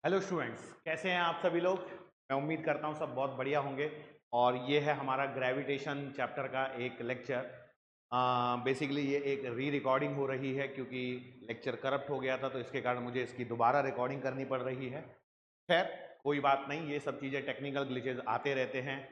Hello students, कैसे हैं आप सभी लोग। मैं उम्मीद करता हूं सब बहुत बढ़िया होंगे। और ये है हमारा ग्रेविटेशन चैप्टर का एक लेक्चर। बेसिकली ये एक री रिकॉर्डिंग हो रही है क्योंकि लेक्चर करप्ट हो गया था, तो इसके कारण मुझे इसकी दोबारा रिकॉर्डिंग करनी पड़ रही है। खैर कोई बात नहीं, ये सब चीज़ें टेक्निकल ग्लिचेज आते रहते हैं,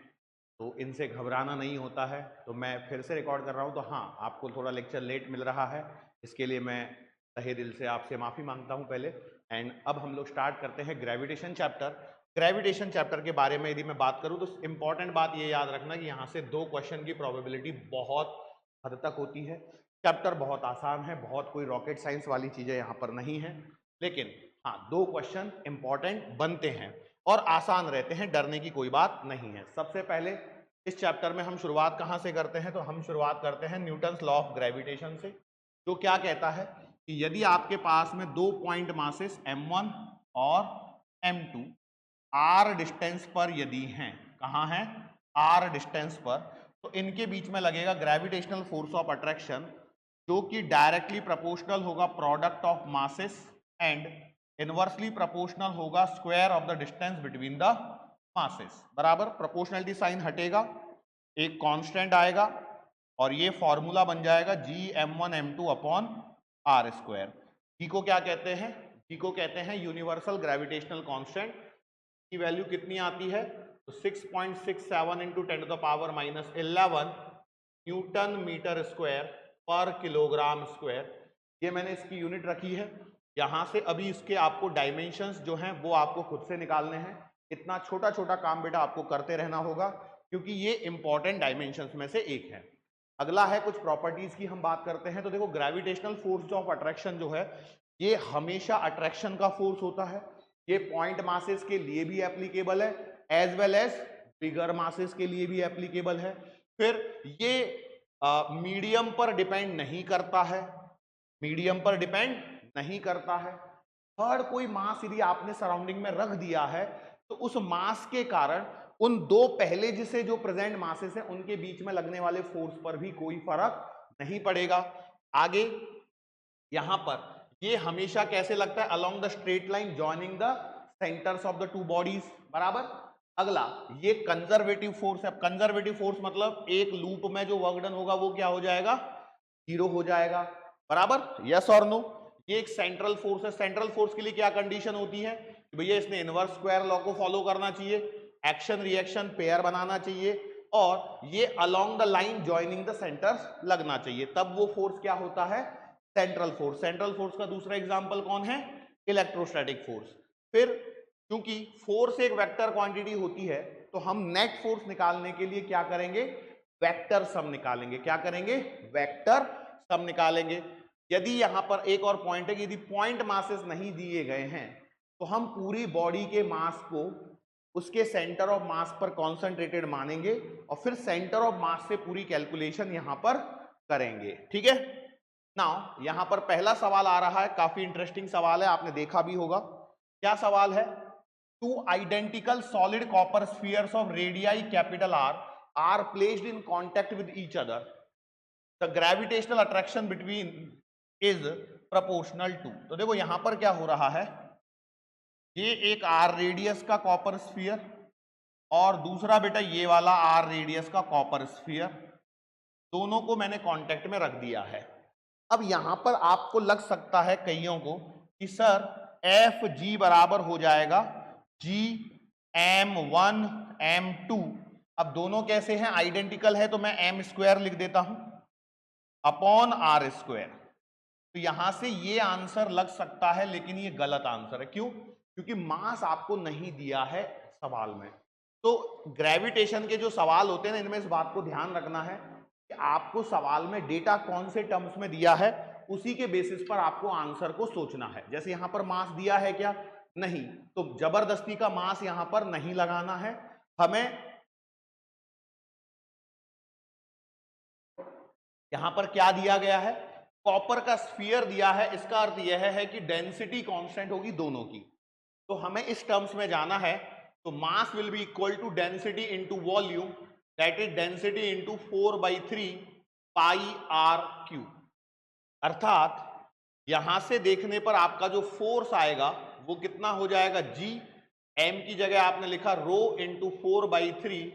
तो इनसे घबराना नहीं होता है। तो मैं फिर से रिकॉर्ड कर रहा हूँ, तो हाँ, आपको थोड़ा लेक्चर लेट मिल रहा है, इसके लिए मैं तहे दिल से आपसे माफ़ी मांगता हूँ पहले। एंड अब हम लोग स्टार्ट करते हैं ग्रेविटेशन चैप्टर। ग्रेविटेशन चैप्टर के बारे में यदि मैं बात करूँ तो इंपॉर्टेंट बात ये याद रखना कि यहाँ से 2 क्वेश्चन की प्रोबेबिलिटी बहुत हद तक होती है। चैप्टर बहुत आसान है, बहुत कोई रॉकेट साइंस वाली चीज़ें यहाँ पर नहीं है, लेकिन हाँ 2 क्वेश्चन इंपॉर्टेंट बनते हैं और आसान रहते हैं, डरने की कोई बात नहीं है। सबसे पहले इस चैप्टर में हम शुरुआत कहाँ से करते हैं, तो हम शुरुआत करते हैं न्यूटन्स लॉ ऑफ ग्रेविटेशन से, जो क्या कहता है कि यदि आपके पास में 2 पॉइंट मासेस m1 और m2 r डिस्टेंस पर यदि हैं, कहाँ हैं, r डिस्टेंस पर, तो इनके बीच में लगेगा ग्रेविटेशनल फोर्स ऑफ अट्रैक्शन, जो कि डायरेक्टली प्रोपोर्शनल होगा product of masses and inversely proportional होगा square of the distance between the masses. बराबर प्रोपोर्शनलिटी साइन हटेगा, एक कांस्टेंट आएगा और ये फॉर्मूला बन जाएगा Gm1m2 अपॉन आर स्क्वायर। जी को क्या कहते हैं, जी को कहते हैं यूनिवर्सल ग्रेविटेशनल कांस्टेंट। की वैल्यू कितनी आती है, तो 6.67 इंटू 10⁻11 न्यूटन मीटर स्क्वायर पर किलोग्राम स्क्वायर। ये मैंने इसकी यूनिट रखी है। यहाँ से अभी इसके आपको डायमेंशंस जो हैं वो आपको खुद से निकालने हैं। इतना छोटा छोटा काम बेटा आपको करते रहना होगा, क्योंकि ये इंपॉर्टेंट डायमेंशंस में से एक है। अगला है कुछ प्रॉपर्टीज की हम बात करते हैं। तो देखो, ग्रेविटेशनल फोर्स ऑफ अट्रैक्शन जो है ये हमेशा अट्रैक्शन का फोर्स होता है। ये पॉइंट मासेस के लिए भी एप्लीकेबल है, एज वेल एज बिगर मासेस के लिए भी एप्लीकेबल है। फिर ये मीडियम पर डिपेंड नहीं करता है, मीडियम पर डिपेंड नहीं करता है। थर्ड, कोई मास यदि आपने सराउंडिंग में रख दिया है तो उस मास के कारण उन दो पहले जिसे जो प्रेजेंट मासेस हैं उनके बीच में लगने वाले फोर्स पर भी कोई फर्क नहीं पड़ेगा। आगे यहां पर ये हमेशा कैसे लगता है, along the straight line joining the centres of the two bodies. बराबर। अगला, ये कंजर्वेटिव फोर्स है। कंजर्वेटिव फोर्स मतलब एक लूप में जो वर्क डन होगा वो क्या हो जाएगा, 0 हो जाएगा। बराबर, यस और नो। ये एक सेंट्रल फोर्स है। सेंट्रल फोर्स के लिए क्या कंडीशन होती है कि भैया इसने इनवर्स स्क्वायर लॉ को फॉलो करना चाहिए, एक्शन रिएक्शन पेयर बनाना चाहिए और ये along the line joining the centres लगना चाहिए, तब वो फोर्स क्या होता है, सेंट्रल फोर्स। सेंट्रल फोर्स का दूसरा एग्जांपल कौन है, इलेक्ट्रोस्टैटिक फोर्स। फिर क्योंकि फोर्स एक वेक्टर क्वांटिटी होती है, तो हम नेट फोर्स निकालने के लिए क्या करेंगे, वेक्टर सम निकालेंगे। क्या करेंगे, वेक्टर सम निकालेंगे। यदि यहां पर एक और पॉइंट है कि यदि पॉइंट मासेस नहीं दिए गए हैं तो हम पूरी बॉडी के मास को उसके सेंटर ऑफ मास पर कॉन्सेंट्रेटेड मानेंगे और फिर सेंटर ऑफ मास से पूरी कैलकुलेशन यहां पर करेंगे। ठीक है। नाउ यहां पर पहला सवाल आ रहा है, काफी इंटरेस्टिंग सवाल है, आपने देखा भी होगा। क्या सवाल है, two identical solid copper spheres of radii capital R are placed in contact with each other, the gravitational attraction between is proportional to. तो देखो यहां पर क्या हो रहा है, ये एक आर रेडियस का कॉपर स्फीयर और दूसरा बेटा ये वाला आर रेडियस का कॉपर स्फीयर, दोनों को मैंने कांटेक्ट में रख दिया है। अब यहां पर आपको लग सकता है कईयों को कि सर एफ जी बराबर हो जाएगा Gm1m2। अब दोनों कैसे हैं, आइडेंटिकल है, तो मैं एम स्क्वायर लिख देता हूं अपॉन आर स्क्वायर। तो यहां से ये आंसर लग सकता है, लेकिन ये गलत आंसर है। क्यों, क्योंकि मास आपको नहीं दिया है सवाल में। तो ग्रेविटेशन के जो सवाल होते हैं ना, इनमें इस बात को ध्यान रखना है कि आपको सवाल में डेटा कौन से टर्म्स में दिया है, उसी के बेसिस पर आपको आंसर को सोचना है। जैसे यहां पर मास दिया है क्या, नहीं, तो जबरदस्ती का मास यहां पर नहीं लगाना है हमें। यहां पर क्या दिया गया है, कॉपर का स्फीयर दिया है, इसका अर्थ यह है कि डेंसिटी कांस्टेंट होगी दोनों की। तो हमें इस टर्म्स में जाना है, तो mass will be equal to density into volume, that is density into 4/3 pi R cube. अर्थात यहां से देखने पर आपका जो फोर्स आएगा वो कितना हो जाएगा जी, m की जगह आपने लिखा rho into 4/3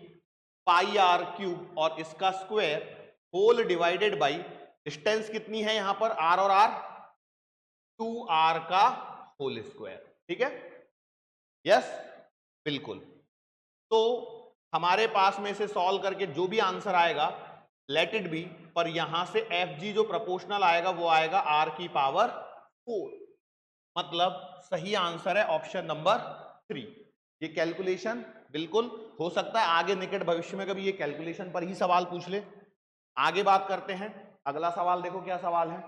pi R cube और इसका square whole divided by distance कितनी है यहां पर r और r 2r का होल स्क्वायर। ठीक है, यस बिल्कुल। तो हमारे पास में से सॉल्व करके जो भी आंसर आएगा लेट इट बी, पर यहां से एफ जी जो प्रोपोर्शनल आएगा वो आएगा r की पावर 4, मतलब सही आंसर है ऑप्शन नंबर 3। ये कैलकुलेशन बिल्कुल हो सकता है आगे निकट भविष्य में कभी ये कैलकुलेशन पर ही सवाल पूछ ले। आगे बात करते हैं, अगला सवाल देखो क्या सवाल है।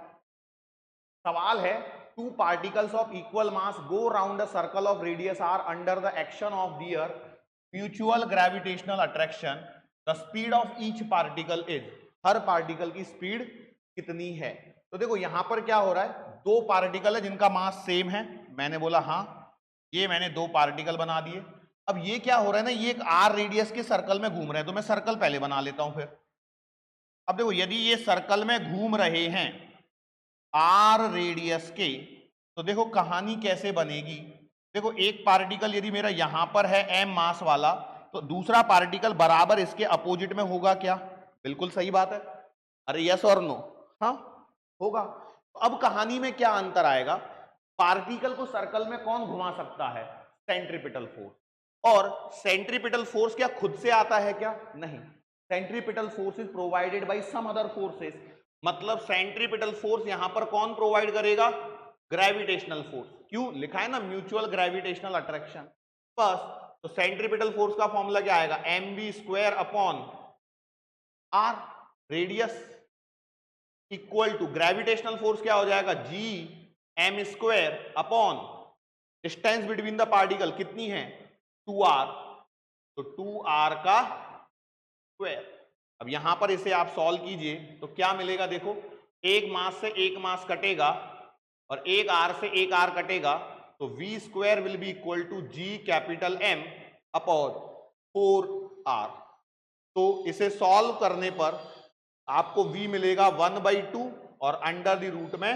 सवाल है two particles of equal mass go round a circle of radius R under the action of their mutual gravitational attraction, the speed of each particle is, हर पार्टिकल की स्पीड कितनी है। तो देखो यहां पर क्या हो रहा है, दो पार्टिकल है जिनका मास सेम है, मैंने बोला हाँ, ये मैंने दो पार्टिकल बना दिए। अब ये क्या हो रहा है ना, ये एक आर रेडियस के सर्कल में घूम रहे हैं, तो मैं सर्कल पहले बना लेता हूं फिर। अब देखो यदि ये सर्कल में घूम रहे हैं आर रेडियस के, तो देखो कहानी कैसे बनेगी। देखो एक पार्टिकल यदि मेरा यहां पर है m मास वाला, तो दूसरा पार्टिकल बराबर इसके अपोजिट में होगा क्या, बिल्कुल सही बात है, अरे यस और नो, हाँ होगा। अब कहानी में क्या अंतर आएगा, पार्टिकल को सर्कल में कौन घुमा सकता है, सेंट्रीपिटल फोर्स, और सेंट्रीपिटल फोर्स क्या खुद से आता है क्या, नहीं, centripetal force is provided by some other forces, मतलब सेंट्रीपिटल फोर्स यहां पर कौन प्रोवाइड करेगा, ग्रेविटेशनल फोर्स, क्यों लिखा है ना म्यूचुअल ग्रेविटेशनल अट्रैक्शन, बस। तो सेंट्रीपिटल फोर्स का फॉर्मूला क्या आएगा, mv² upon r radius equal to gravitational force क्या हो जाएगा, g m² upon distance between the particle कितनी है 2r, तो 2r का स्क्वायर। अब यहां पर इसे आप सॉल्व कीजिए तो क्या मिलेगा, देखो एक मास से एक मास कटेगा और एक आर से एक आर कटेगा, तो v² will be equal to g capital M upon 4r। तो इसे सॉल्व करने पर आपको v मिलेगा 1/2 और अंडर द रूट में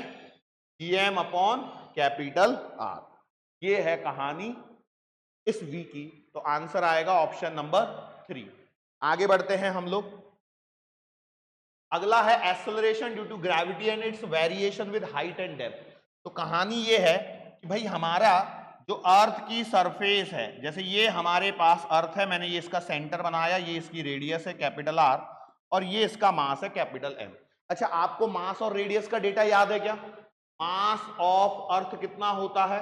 gm अपॉन कैपिटल R। ये है कहानी इस v की, तो आंसर आएगा ऑप्शन नंबर 3। आगे बढ़ते हैं हम लोग, अगला है acceleration due to gravity and its variation with height and depth. तो कहानी ये है कि भाई हमारा जो अर्थ की सरफेस है, जैसे ये हमारे पास अर्थ है, मैंने ये इसका सेंटर बनाया, ये इसकी रेडियस है कैपिटल R और ये इसका मास है कैपिटल M। अच्छा आपको मास और रेडियस का डेटा याद है क्या, मास ऑफ अर्थ कितना होता है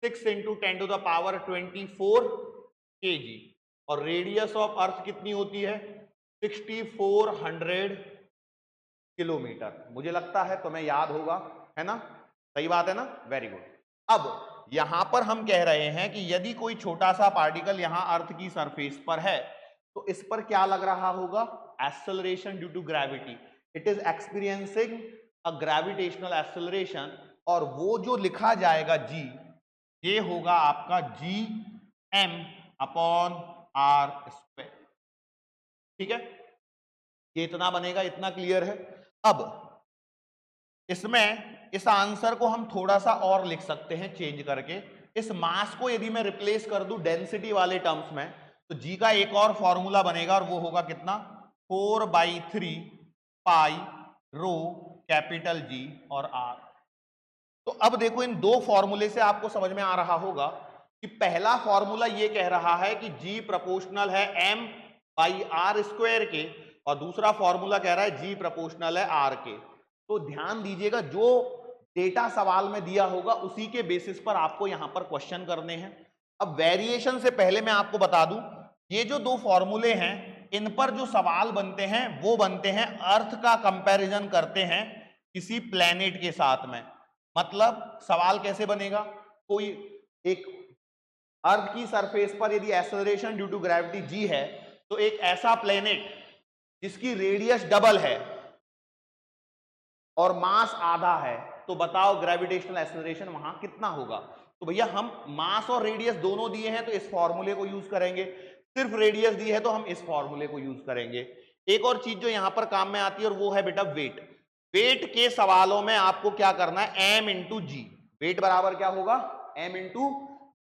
6 × 10⁻24 kg और रेडियस ऑफ अर्थ कितनी होती है 6400 किलोमीटर, मुझे लगता है तुम्हें याद होगा, है ना, सही बात है ना, वेरी गुड। अब यहां पर हम कह रहे हैं कि यदि कोई छोटा सा पार्टिकल यहां अर्थ की सरफेस पर है तो इस पर क्या लग रहा होगा, acceleration due to gravity, it is experiencing a gravitational acceleration, और वो जो लिखा जाएगा g, ये होगा आपका gm अपॉन r²। ठीक है, ये इतना बनेगा, इतना क्लियर है। अब इसमें इस आंसर को हम थोड़ा सा और लिख सकते हैं चेंज करके, इस मास को यदि मैं रिप्लेस कर दूं डेंसिटी वाले टर्म्स में, तो g का एक और फॉर्मूला बनेगा और वो होगा कितना 4/3 पाई रो कैपिटल G और R। तो अब देखो इन दो फॉर्मूले से आपको समझ में आ रहा होगा कि पहला फॉर्मूला ये कह रहा है कि G प्रोपोर्शनल है m/r² के, और दूसरा फॉर्मूला कह रहा है G प्रोपोर्शनल है R के। तो ध्यान दीजिएगा, जो डेटा सवाल में दिया होगा उसी के बेसिस पर आपको यहां पर क्वेश्चन करने हैं। अब वेरिएशन से पहले मैं आपको बता दूं, ये जो दो फॉर्मूले हैं इन पर जो सवाल बनते हैं वो बनते हैं अर्थ का कंपैरिजन करते हैं किसी प्लेनेट के साथ में। मतलब सवाल कैसे बनेगा, कोई एक अर्थ की सरफेस पर यदि acceleration due to gravity g है, तो एक ऐसा प्लेनेट जिसकी रेडियस डबल है और मास आधा है, तो बताओ ग्रेविटेशनल एक्सेलरेशन वहां कितना होगा। तो भैया हम मास और रेडियस दोनों दिए हैं तो इस फॉर्मूले को यूज करेंगे, सिर्फ रेडियस दी है तो हम इस फॉर्मूले को यूज करेंगे। एक और चीज जो यहां पर काम में आती है और वो है बेटा वेट। वेट के सवालों में आपको क्या करना है, m × g, वेट बराबर क्या होगा m इंटू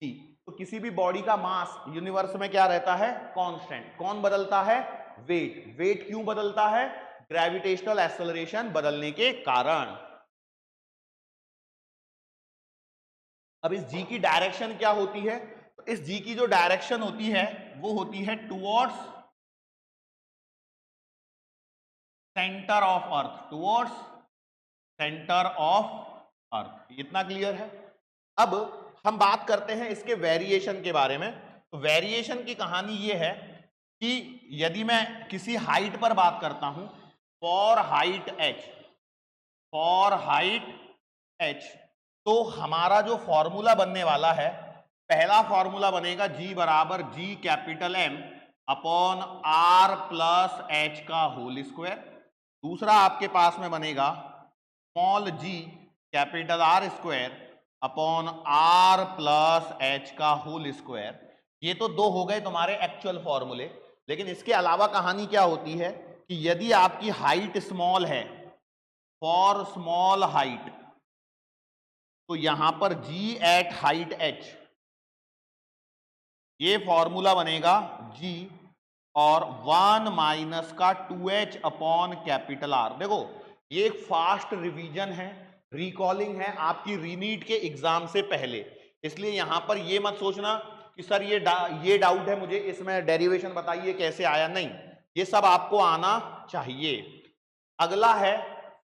जी। तो किसी भी बॉडी का मास यूनिवर्स में क्या रहता है? कांस्टेंट। कौन बदलता है? वेट। वेट क्यों बदलता है? ग्रेविटेशनल एक्सेलरेशन बदलने के कारण। अब इस जी की डायरेक्शन क्या होती है? तो इस जी की जो डायरेक्शन होती है वो होती है towards centre of earth, towards centre of earth. इतना क्लियर है? अब हम बात करते हैं इसके वेरिएशन के बारे में। तो वेरिएशन की कहानी ये है कि यदि मैं किसी हाइट पर बात करता हूं, for height h, for height h, तो हमारा जो फॉर्मूला बनने वाला है, पहला फॉर्मूला बनेगा G बराबर G capital M upon R plus H का होल स्क्वायर। दूसरा आपके पास में बनेगा small g capital R square upon R plus H का होल स्क्वायर। ये तो दो हो गए तुम्हारे एक्चुअल फॉर्मूले, लेकिन इसके अलावा कहानी क्या होती है कि यदि आपकी हाइट स्मॉल है, फॉर स्मॉल हाइट, तो यहां पर g एट हाइट h, ये फॉर्मूला बनेगा g और 1 माइनस का 2h अपॉन कैपिटल R। देखो ये एक फास्ट रिवीजन है, रिकॉलिंग है आपकी रीनीट के एग्जाम से पहले, इसलिए यहां पर ये मत सोचना कि सर ये डाउट है मुझे, इसमें डेरिवेशन बताइए कैसे आया। नहीं, ये सब आपको आना चाहिए। अगला है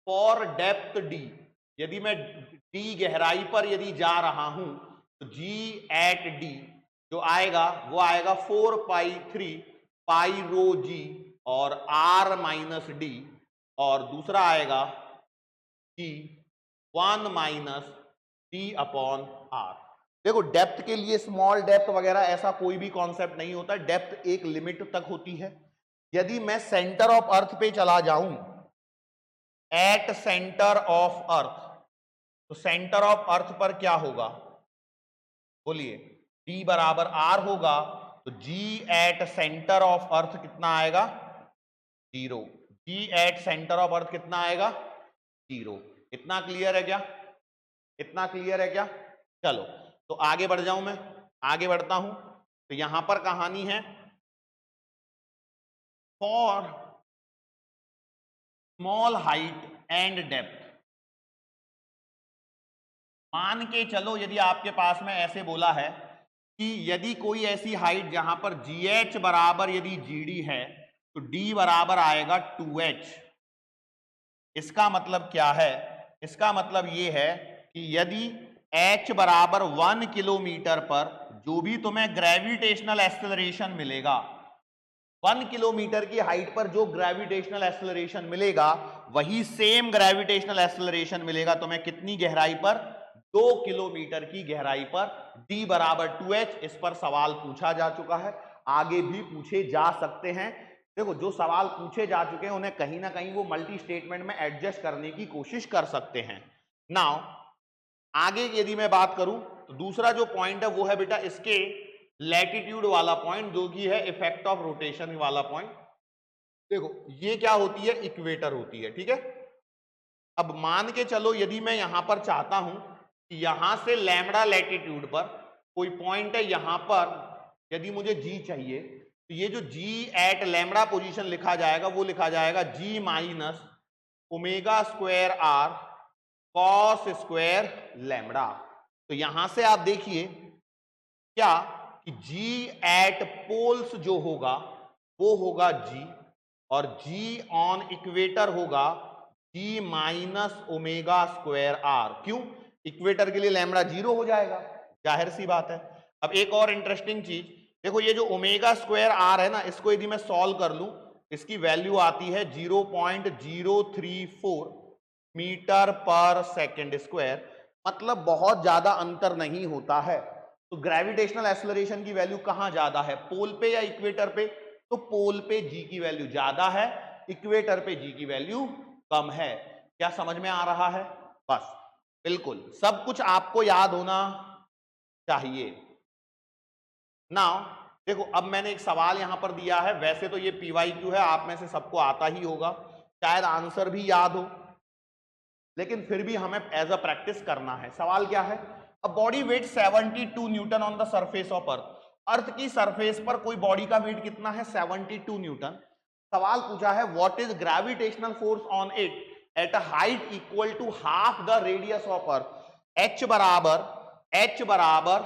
फॉर डेप्थ d। यदि मैं d गहराई पर यदि जा रहा हूं तो g एट d जो आएगा वो आएगा 4 पाई 3 पाई रो g और r माइनस d, और दूसरा आएगा g 1 minus d upon r। देखो डेप्थ के लिए स्मॉल डेप्थ वगैरह ऐसा कोई भी कॉन्सेप्ट नहीं होता, डेप्थ एक लिमिट तक होती है। यदि मैं सेंटर ऑफ अर्थ पे चला जाऊं, एट सेंटर ऑफ अर्थ, तो सेंटर ऑफ अर्थ पर क्या होगा? बोलिए। d बराबर r होगा, तो g at centre of earth कितना आएगा? 0। g at centre of earth कितना आएगा? 0। इतना क्लियर है क्या? इतना क्लियर है क्या? चलो तो आगे बढ़ जाऊं, मैं आगे बढ़ता हूं। तो यहां पर कहानी है for small height and depth. मान के चलो यदि आपके पास में ऐसे बोला है कि यदि कोई ऐसी हाइट जहां पर GH बराबर यदि GD है तो D बराबर आएगा 2H। इसका मतलब क्या है? इसका मतलब ये है कि यदि H बराबर 1 किलोमीटर पर जो भी तुम्हें ग्रेविटेशनल एक्सेलरेशन मिलेगा, 1 किलोमीटर की हाइट पर जो ग्रेविटेशनल एक्सेलरेशन मिलेगा वही सेम ग्रेविटेशनल एक्सेलरेशन मिलेगा तुम्हें कितनी गहराई पर? 2 किलोमीटर की गहराई पर। d बराबर 2h, इस पर सवाल पूछा जा चुका है, आगे भी पूछे जा सकते हैं। देखो जो सवाल पूछे जा चुके हैं उन्हें कहीं ना कहीं वो मल्टी स्टेटमेंट में एडजस्ट करने की कोशिश कर सकते हैं। नाउ आगे यदि मैं बात करूं तो दूसरा जो पॉइंट है वो है बेटा इसके लैटिट्यूड वाला पॉइंट, जो कि है इफेक्ट ऑफ रोटेशन वाला पॉइंट। देखो ये क्या होती है? इक्वेटर होती है, ठीक है। अब मान के चलो यदि मैं यहां पर चाहता हूं कि यहां से लैम्बडा लैटिट्यूड पर कोई पॉइंट है, यहां पर यदि मुझे जी चाहिए तो ये जो जी एट लैम्बडा पोजीशन लिखा जाएगा वो लिखा जाएगा g minus omega square r cos square lambda. तो यहां से आप देखिए क्या कि जी एट पोल्स जो होगा वो होगा जी, और जी ऑन इक्वेटर होगा जी माइनस ओमेगा स्क्वायर आर। क्यों? इक्वेटर के लिए लैम्बडा 0 हो जाएगा, जाहिर सी बात है। अब एक और इंटरेस्टिंग चीज देखो, ये जो ओमेगा स्क्वायर आर है ना, इसको यदि मैं सॉल्व कर लूं, इसकी वैल्यू आती है 0.034 मीटर पर सेकेंड स्क्वायर, मतलब बहुत ज्यादा अंतर नहीं होता है। तो ग्रेविटेशनल एक्सेलरेशन की वैल्यू कहां ज्यादा है, पोल पे या इक्वेटर पे? तो पोल पे जी की वैल्यू ज्यादा है, इक्वेटर पे जी की वैल्यू कम है। क्या समझ में आ रहा है? बस बिल्कुल सब कुछ आपको याद होना चाहिए। नाउ देखो अब मैंने एक सवाल यहां पर दिया है, वैसे तो ये PYQ है, आप में से सबको आता ही होगा, शायद आंसर भी याद हो, लेकिन फिर भी हमें एज अ प्रैक्टिस करना है। सवाल क्या है a body weight 72 newton on the surface of earth. Earth की सरफेस पर कोई बॉडी का वेट कितना है? 72 न्यूटन। सवाल पूछा है what is gravitational force on it at a height equal to half the radius of earth. H बराबर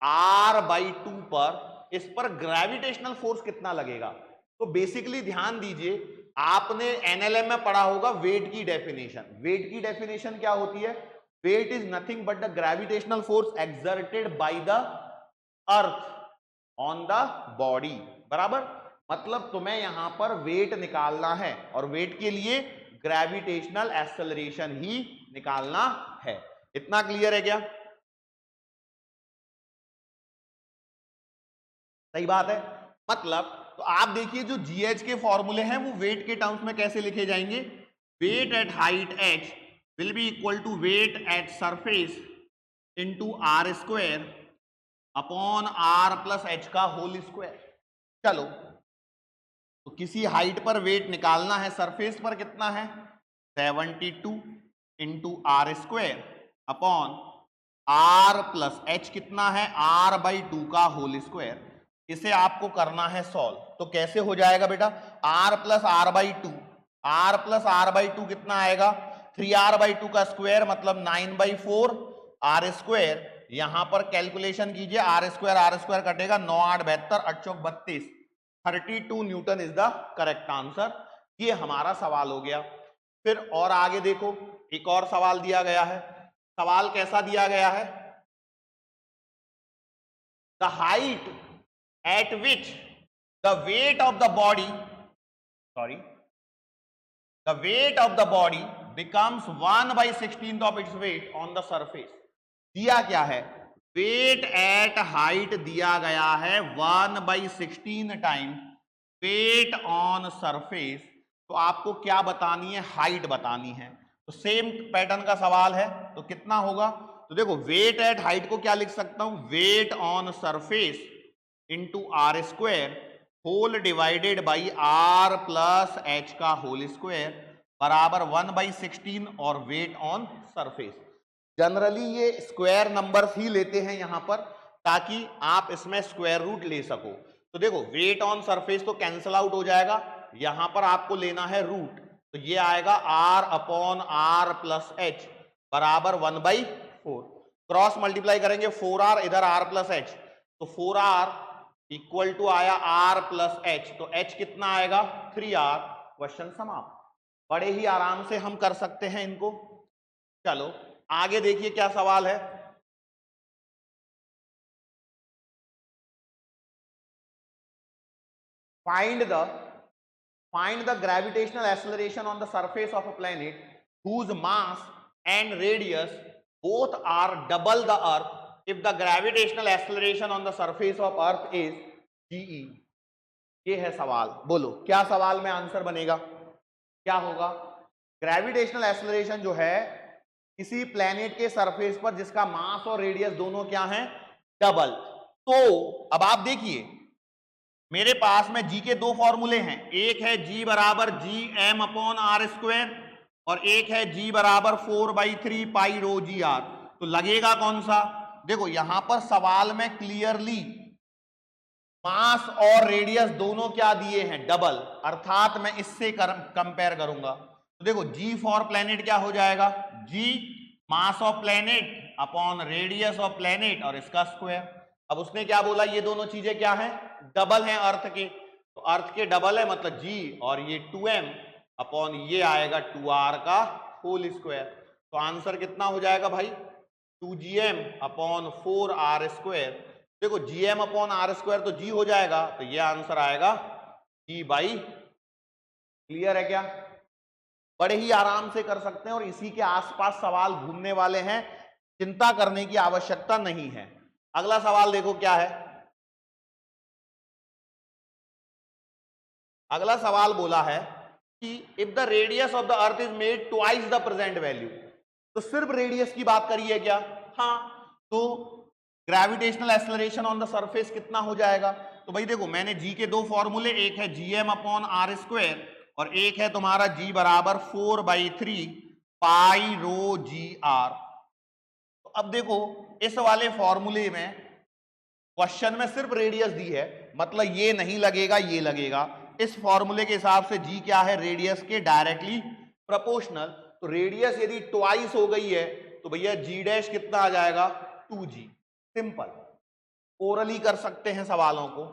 r/2 पर इस पर ग्रेविटेशनल फोर्स कितना लगेगा? तो बेसिकली ध्यान दीजिए, आपने एनएलएम में पढ़ा होगा वेट की डेफिनेशन। वेट की डेफिनेशन क्या होती है? Weight is nothing but the gravitational force exerted by the earth on the body. बराबर, मतलब तुम्हें यहां पर वेट निकालना है और वेट के लिए ग्रेविटेशनल एक्सेलरेशन ही निकालना है। इतना क्लियर है क्या? सही बात है। मतलब तो आप देखिए जो जीएच के फॉर्मूले हैं वो वेट के टर्म्स में कैसे लिखे जाएंगे? Weight at height H will be equal to weight at surface into R square upon R plus H का होल स्क्वायर। चलो, तो किसी हाइट पर वेट निकालना है, सरफेस पर कितना है? 72 into R square upon R plus H कितना है? r/2 का होल स्क्वायर। इसे आपको करना है सॉल्व। तो कैसे हो जाएगा बेटा? r प्लस r/2 कितना आएगा? 3r/2 का स्क्वायर मतलब 9/4 आर स्क्वायर। यहां पर कैलकुलेशन कीजिए, आर स्क्वायर कटेगा, 9 8 72 8 चौक 32, 32 Newton is the correct answer. ये हमारा सवाल हो गया। फिर और आगे देखो, एक और सवाल दिया गया है। सवाल कैसा दिया गया है? The height at which the weight of the body becomes 1/16 of its weight on the surface। दिया क्या है? वेट एट हाइट दिया गया है 1/16 टाइम वेट ऑन सरफेस। तो आपको क्या बतानी है? हाइट बतानी है। तो सेम पैटर्न का सवाल है, तो कितना होगा? तो देखो, वेट एट हाइट को क्या लिख सकता हूं? Weight on surface into R square whole divided by R plus H का होल स्क्वायर बराबर 1/16 और वेट ऑन सरफेस। जनरली ये स्क्वायर नंबर्स ही लेते हैं यहां पर, ताकि आप इसमें स्क्वायर रूट ले सको। तो देखो, वेट ऑन सरफेस तो कैंसल आउट हो जाएगा, यहां पर आपको लेना है रूट। तो ये आएगा r upon R plus H बराबर 1/4। क्रॉस मल्टीप्लाई करेंगे, 4r इधर r प्लस एच, तो 4r इक्वल टू आया r प्लस एच। तो h कितना आएगा? 3r। क्वेश्चन समाप्त। बड़े ही आराम से हम कर सकते हैं इनको। चलो आगे देखिए क्या सवाल है। Find the gravitational acceleration on the surface of a planet whose mass and radius both are double the earth if the gravitational acceleration on the surface of earth is GE। ये है सवाल। बोलो क्या सवाल में आंसर बनेगा? क्या होगा? ग्रेविटेशनल एक्सेलरेशन जो है किसी प्लैनेट के सरफेस पर जिसका मास और रेडियस दोनों क्या हैं? डबल। तो अब आप देखिए, मेरे पास में जी के दो फॉर्मूले हैं। एक है जी बराबर GM अपॉन आर स्क्वायर और एक है जी बराबर 4/3 पाई रो जी आर। तो लगेगा कौन सा? देखो यहां पर सवाल में क्लियरली मास और रेडियस दोनों क्या दिए हैं? डबल। अर्थात मैं इससे कंपेयर करूंगा। तो देखो, जी फॉर प्लेनेट क्या हो जाएगा? G mass of planet upon radius of planet और इसका स्क्वायर। अब उसने क्या बोला? ये दोनों चीजें क्या है? डबल हैं अर्थ के। तो अर्थ के डबल है मतलब जी, और ये 2m अपॉन ये आएगा 2r का होल स्क्वायर। तो आंसर कितना हो जाएगा भाई? 2gm upon 4r square. देखो gm अपॉन आर स्क्वायर तो g हो जाएगा, तो ये आंसर आएगा g/। क्लियर है क्या? बड़े ही आराम से कर सकते हैं और इसी के आसपास सवाल घूमने वाले हैं, चिंता करने की आवश्यकता नहीं है। अगला सवाल देखो क्या है। अगला सवाल बोला है कि if the radius of the earth is made twice the present value. तो सिर्फ रेडियस की बात करिए क्या? हाँ। तो gravitational acceleration on the surface कितना हो जाएगा? तो भाई देखो, मैंने जी के दो फॉर्मूले, एक है GM अपॉन आर स्क्वायर और एक है तुम्हारा जी बराबर 4/3 पाई रो जी आर। तो अब देखो, इस वाले फॉर्मूले में क्वेश्चन में सिर्फ रेडियस दी है, मतलब ये नहीं लगेगा, ये लगेगा। इस फॉर्मूले के हिसाब से जी क्या है, रेडियस के डायरेक्टली प्रोपोर्शनल। तो रेडियस यदि ट्वाइस हो गई है तो भैया जी डैश कितना आ जाएगा, 2g। सिंपल, ओरली कर सकते हैं सवालों को।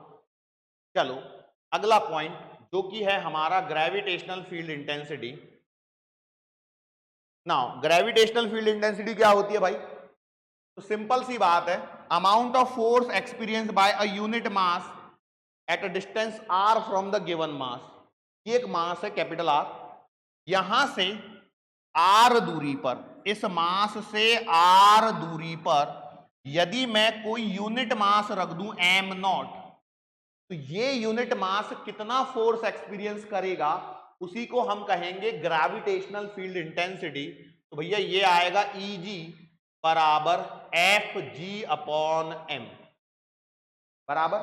चलो अगला पॉइंट जो कि है हमारा gravitational field intensity. Now gravitational field intensity क्या होती है भाई, तो सिंपल सी बात है, amount of force experience by a unit mass at a distance r from the given mass. ये एक मास है कैपिटल R, यहां से r दूरी पर, इस मास से r दूरी पर यदि मैं कोई यूनिट मास रख दूं m0, तो ये यूनिट मास कितना फोर्स एक्सपीरियंस करेगा उसी को हम कहेंगे ग्रेविटेशनल फील्ड इंटेंसिटी। तो भैया ये आएगा Eg बराबर Fg अपॉन m बराबर।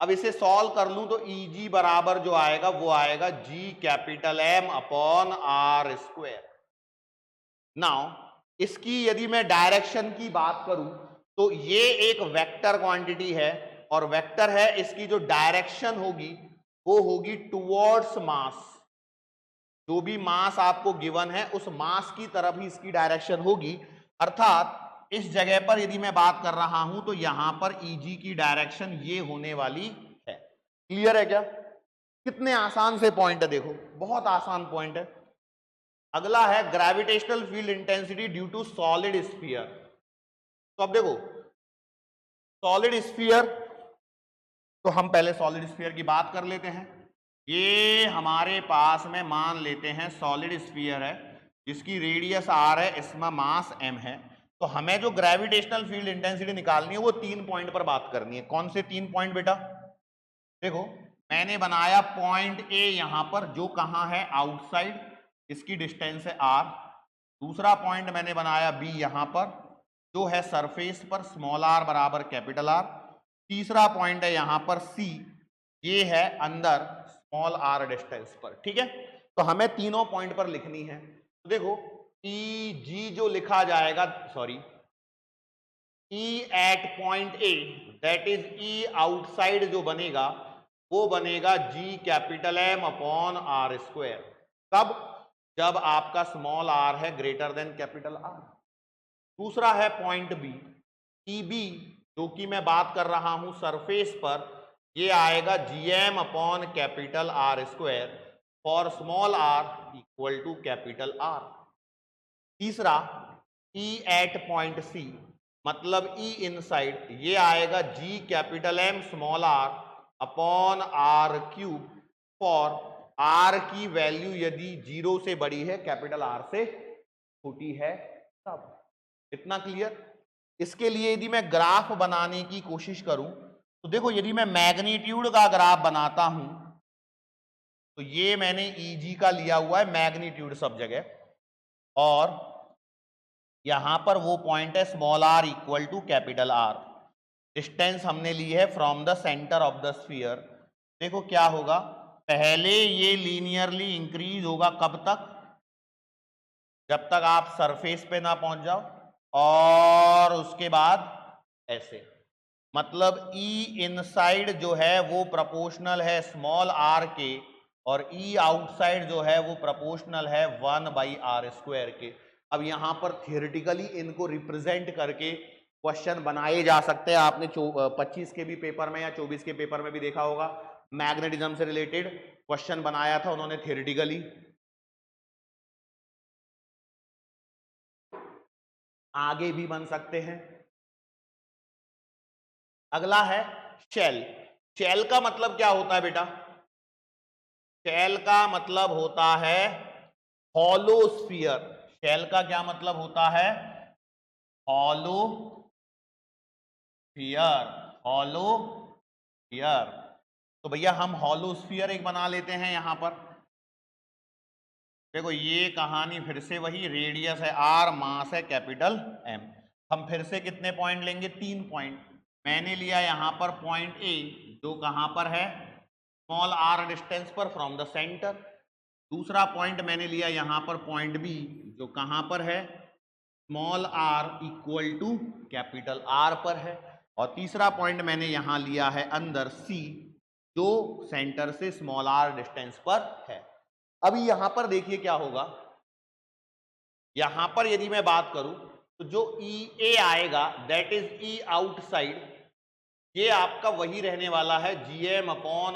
अब इसे सॉल्व कर लूं तो Eg बराबर जो आएगा वो आएगा G capital M upon R square. Now इसकी यदि मैं डायरेक्शन की बात करूं तो ये एक वेक्टर क्वांटिटी है, और वेक्टर है, इसकी जो डायरेक्शन होगी वो होगी टुवर्ड्स मास। जो भी मास आपको गिवन है उस मास की तरफ ही इसकी डायरेक्शन होगी। अर्थात इस जगह पर यदि मैं बात कर रहा हूं तो यहां पर Eg की डायरेक्शन ये होने वाली है। क्लियर है क्या? कितने आसान से पॉइंट है, देखो बहुत आसान पॉइंट है। अगला है gravitational field intensity due to solid sphere. तो अब देखो सॉलिड स्फीयर, तो हम पहले सॉलिड स्फीयर की बात कर लेते हैं। ये हमारे पास में मान लेते हैं सॉलिड स्फीयर है जिसकी रेडियस r है, इसमें मास m है। तो हमें जो ग्रेविटेशनल फील्ड इंटेंसिटी निकालनी है वो 3 पॉइंट पर बात करनी है। कौन से 3 पॉइंट बेटा? देखो मैंने बनाया पॉइंट A यहां पर, जो कहां है, आउटसाइड, इसकी डिस्टेंस है r। दूसरा पॉइंट मैंने बनाया B यहां पर, जो है सरफेस पर, स्मॉल r बराबर कैपिटल R। तीसरा पॉइंट है यहां पर C, ये है अंदर, स्मॉल r डिस्टेंस पर। ठीक है, तो हमें तीनों पॉइंट पर लिखनी है। तो देखो Eg जो लिखा जाएगा, sorry, E at point A that is E outside जो बनेगा वो बनेगा G capital M upon R square. कब? जब आपका स्मॉल r है ग्रेटर देन कैपिटल R। दूसरा है पॉइंट B, EB जो कि मैं बात कर रहा हूं सरफेस पर, ये आएगा Gm upon capital R square for small r equal to capital R। तीसरा E एट पॉइंट C, मतलब E इनसाइड, ये आएगा G capital M small r upon R cube for R की वैल्यू यदि 0 से बड़ी है, कैपिटल R से छोटी है तब। इतना क्लियर? इसके लिए यदि मैं ग्राफ बनाने की कोशिश करूं तो देखो, यदि मैं मैग्नीट्यूड का ग्राफ बनाता हूं तो ये मैंने Eg का लिया हुआ है मैग्नीट्यूड सब जगह, और यहां पर वो पॉइंट है small r equal to capital R। Distance हमने ली है from the centre of the sphere. देखो क्या होगा, पहले ये लीनियरली इंक्रीज होगा, कब तक? जब तक आप सरफेस पे ना पहुंच जाओ, और उसके बाद ऐसे, मतलब E इनसाइड जो है वो प्रोपोर्शनल है स्मॉल r के, और E आउटसाइड जो है वो प्रोपोर्शनल है 1/r स्क्वायर के। अब यहां पर थियोरेटिकली इनको रिप्रेजेंट करके क्वेश्चन बनाए जा सकते हैं। आपने 25 के भी पेपर में या 24 के पेपर में भी देखा होगा, मैग्नेटिज्म से रिलेटेड क्वेश्चन बनाया था उन्होंने थियोरेटिकली। आगे भी बन सकते हैं। अगला है शेल। शेल का मतलब क्या होता है बेटा? शेल का मतलब होता है हॉलो स्फीयर। शेल का क्या मतलब होता है? Hollow sphere, hollow sphere. तो भैया हम हॉलो स्फीयर एक बना लेते हैं यहां पर। देखो ये कहानी फिर से वही, रेडियस है r, मास है कैपिटल M। हम फिर से कितने पॉइंट लेंगे? 3 पॉइंट। मैंने लिया यहां पर पॉइंट A, जो कहां पर है, स्मॉल r डिस्टेंस पर फ्रॉम द सेंटर। दूसरा पॉइंट मैंने लिया यहां पर पॉइंट B, जो कहां पर है, small R equal to capital R पर है। और तीसरा पॉइंट मैंने यहां लिया है अंदर सी, जो सेंटर से स्मॉल आर डिस्टेंस पर है। अभी यहां पर देखिए क्या होगा, यहां पर यदि मैं बात करूं तो जो ई ए आएगा दैट इज ई आउटसाइड, ये आपका वही रहने वाला है GM upon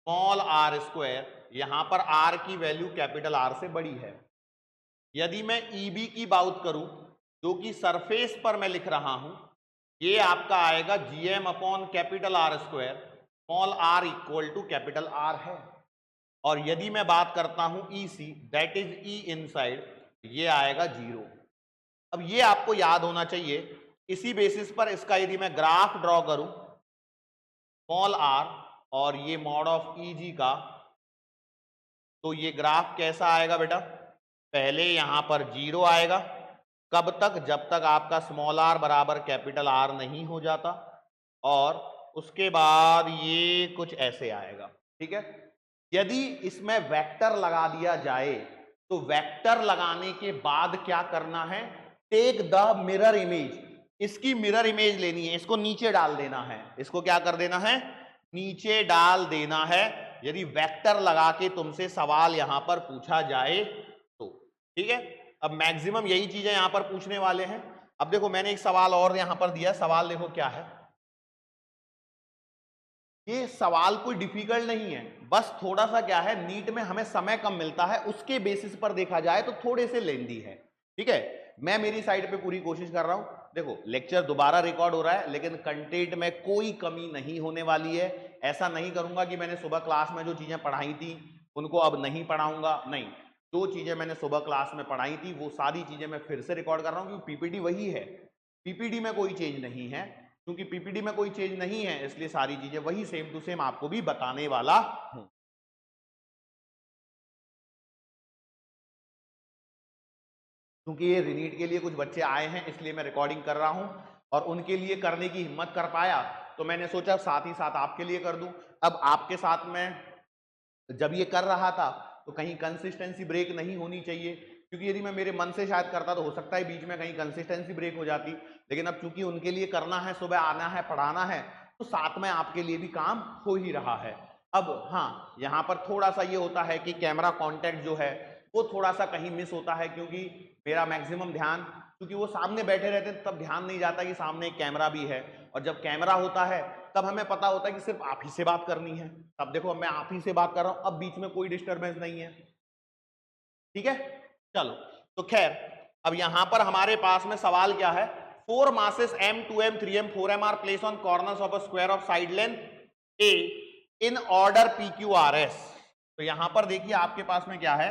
small R square. यहां पर आर की वैल्यू कैपिटल आर से बड़ी है। यदि मैं ईबी की बात करूं जो कि सरफेस पर मैं लिख रहा हूं, ये आपका आएगा GM upon capital R square, small R equal to capital R है। और यदि मैं बात करता हूं EC that is E inside, ये आएगा 0। अब ये आपको याद होना चाहिए। इसी बेसिस पर इसका यदि मैं ग्राफ ड्रॉ करूं स्मॉल आर और ये मॉड ऑफ ईजी का, तो ये ग्राफ कैसा आएगा बेटा, पहले यहां पर 0 आएगा। कब तक, जब तक आपका स्मॉल आर बराबर कैपिटल आर नहीं हो जाता, और उसके बाद ये कुछ ऐसे आएगा। ठीक है। यदि इसमें वेक्टर लगा दिया जाए तो वेक्टर लगाने के बाद क्या करना है, टेक द मिरर इमेज, इसकी मिरर इमेज लेनी है, इसको नीचे डाल देना है। इसको क्या कर देना है, नीचे डाल देना है, यदि वेक्टर लगा के तुमसे सवाल यहां पर पूछा जाए तो। ठीक है। अब मैक्सिमम यही चीजें यहां पर पूछने वाले हैं। अब देखो मैंने एक सवाल और यहां पर दिया, सवाल देखो क्या है। ये सवाल कोई डिफिकल्ट नहीं है, बस थोड़ा सा क्या है, नीट में हमें समय कम मिलता है, उसके बेसिस पर देखा जाए तो थोड़े से लेंदी है। ठीक है। मैं मेरी साइड पे पूरी कोशिश कर रहा हूं। देखो लेक्चर दोबारा रिकॉर्ड हो रहा है, लेकिन कंटेंट में कोई कमी नहीं होने वाली है। ऐसा नहीं करूंगा कि मैंने सुबह क्लास में जो चीजें पढ़ाई थी उनको अब नहीं पढ़ाऊंगा, नहीं। जो चीजें मैंने सुबह क्लास में पढ़ाई थी वो सारी चीजें मैं फिर से रिकॉर्ड कर रहा हूं, क्योंकि पीपीटी वही है, पीपीटी में कोई चेंज नहीं है। क्योंकि पीपीटी में कोई चेंज नहीं है, इसलिए सारी चीजें वही सेम टू सेम आपको भी बताने वाला हूं। क्योंकि ये रीनीट के लिए कुछ बच्चे आए हैं, इसलिए मैं रिकॉर्डिंग कर रहा हूं, और उनके लिए करने की हिम्मत कर पाया तो मैंने सोचा साथ ही साथ आपके लिए कर दूं। अब आपके साथ में जब ये कर रहा था तो कहीं कंसिस्टेंसी ब्रेक नहीं होनी चाहिए, क्योंकि यदि मैं मेरे मन से शायद करता तो हो सकता है बीच में कहीं कंसिस्टेंसी ब्रेक हो जाती। लेकिन अब चूंकि उनके लिए करना है, सुबह आना है, पढ़ाना है, तो साथ में आपके लिए भी काम हो ही रहा है। अब हाँ, यहाँ पर थोड़ा सा ये होता है कि कैमरा कॉन्टेक्ट जो है वो थोड़ा सा कहीं मिस होता है, क्योंकि मेरा मैक्सिमम ध्यान, क्योंकि वो सामने बैठे रहते हैं तब ध्यान नहीं जाता कि सामने एक कैमरा भी है, और जब कैमरा होता है तब हमें पता होता है कि सिर्फ आप ही से बात करनी है। अब देखो मैं आप ही से बात कर रहा हूं, अब बीच में कोई डिस्टरबेंस नहीं है। ठीक है। चलो, तो खैर अब यहां पर हमारे पास में सवाल क्या है, 4 masses m 2m 3m 4m are placed on corners of a square of side length a in order pqrs। तो यहां पर देखिए आपके पास में क्या है,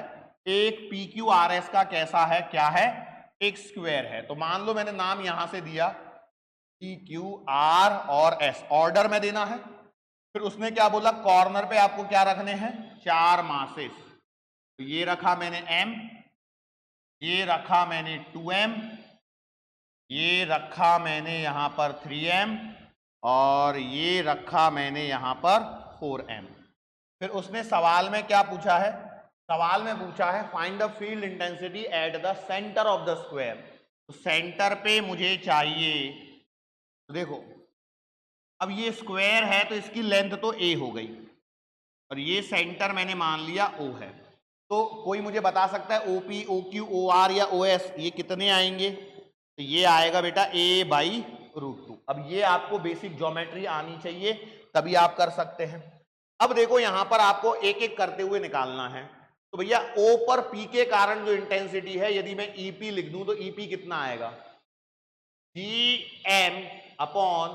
एक pqrs का कैसा है, क्या है, एक स्क्वायर है। तो मान लो मैंने नाम यहां से दिया PQR और S, ऑर्डर में देना है। फिर उसने क्या बोला, कॉर्नर पे आपको क्या रखने हैं, 4 मासेस। तो ये रखा मैंने M, ये रखा मैंने 2M, ये रखा मैंने यहां पर 3M, और ये रखा मैंने यहां पर 4M। फिर उसने सवाल में क्या पूछा है, सवाल में पूछा है find the field intensity at the centre of the square. तो सेंटर पे मुझे चाहिए, तो देखो अब ये स्क्वायर है तो इसकी लेंथ तो a हो गई, और ये सेंटर मैंने मान लिया O है। तो कोई मुझे बता सकता है OP, OQ, OR या OS ये कितने आएंगे, तो ये आएगा बेटा a/√2। अब ये आपको बेसिक ज्योमेट्री आनी चाहिए, तभी आप कर सकते हैं। अब देखो यहां पर आपको एक एक करते हुए निकालना है। तो भैया O पर P के कारण जो इंटेंसिटी है, यदि मैं EP लिख दूं तो EP कितना आएगा, GM अपॉन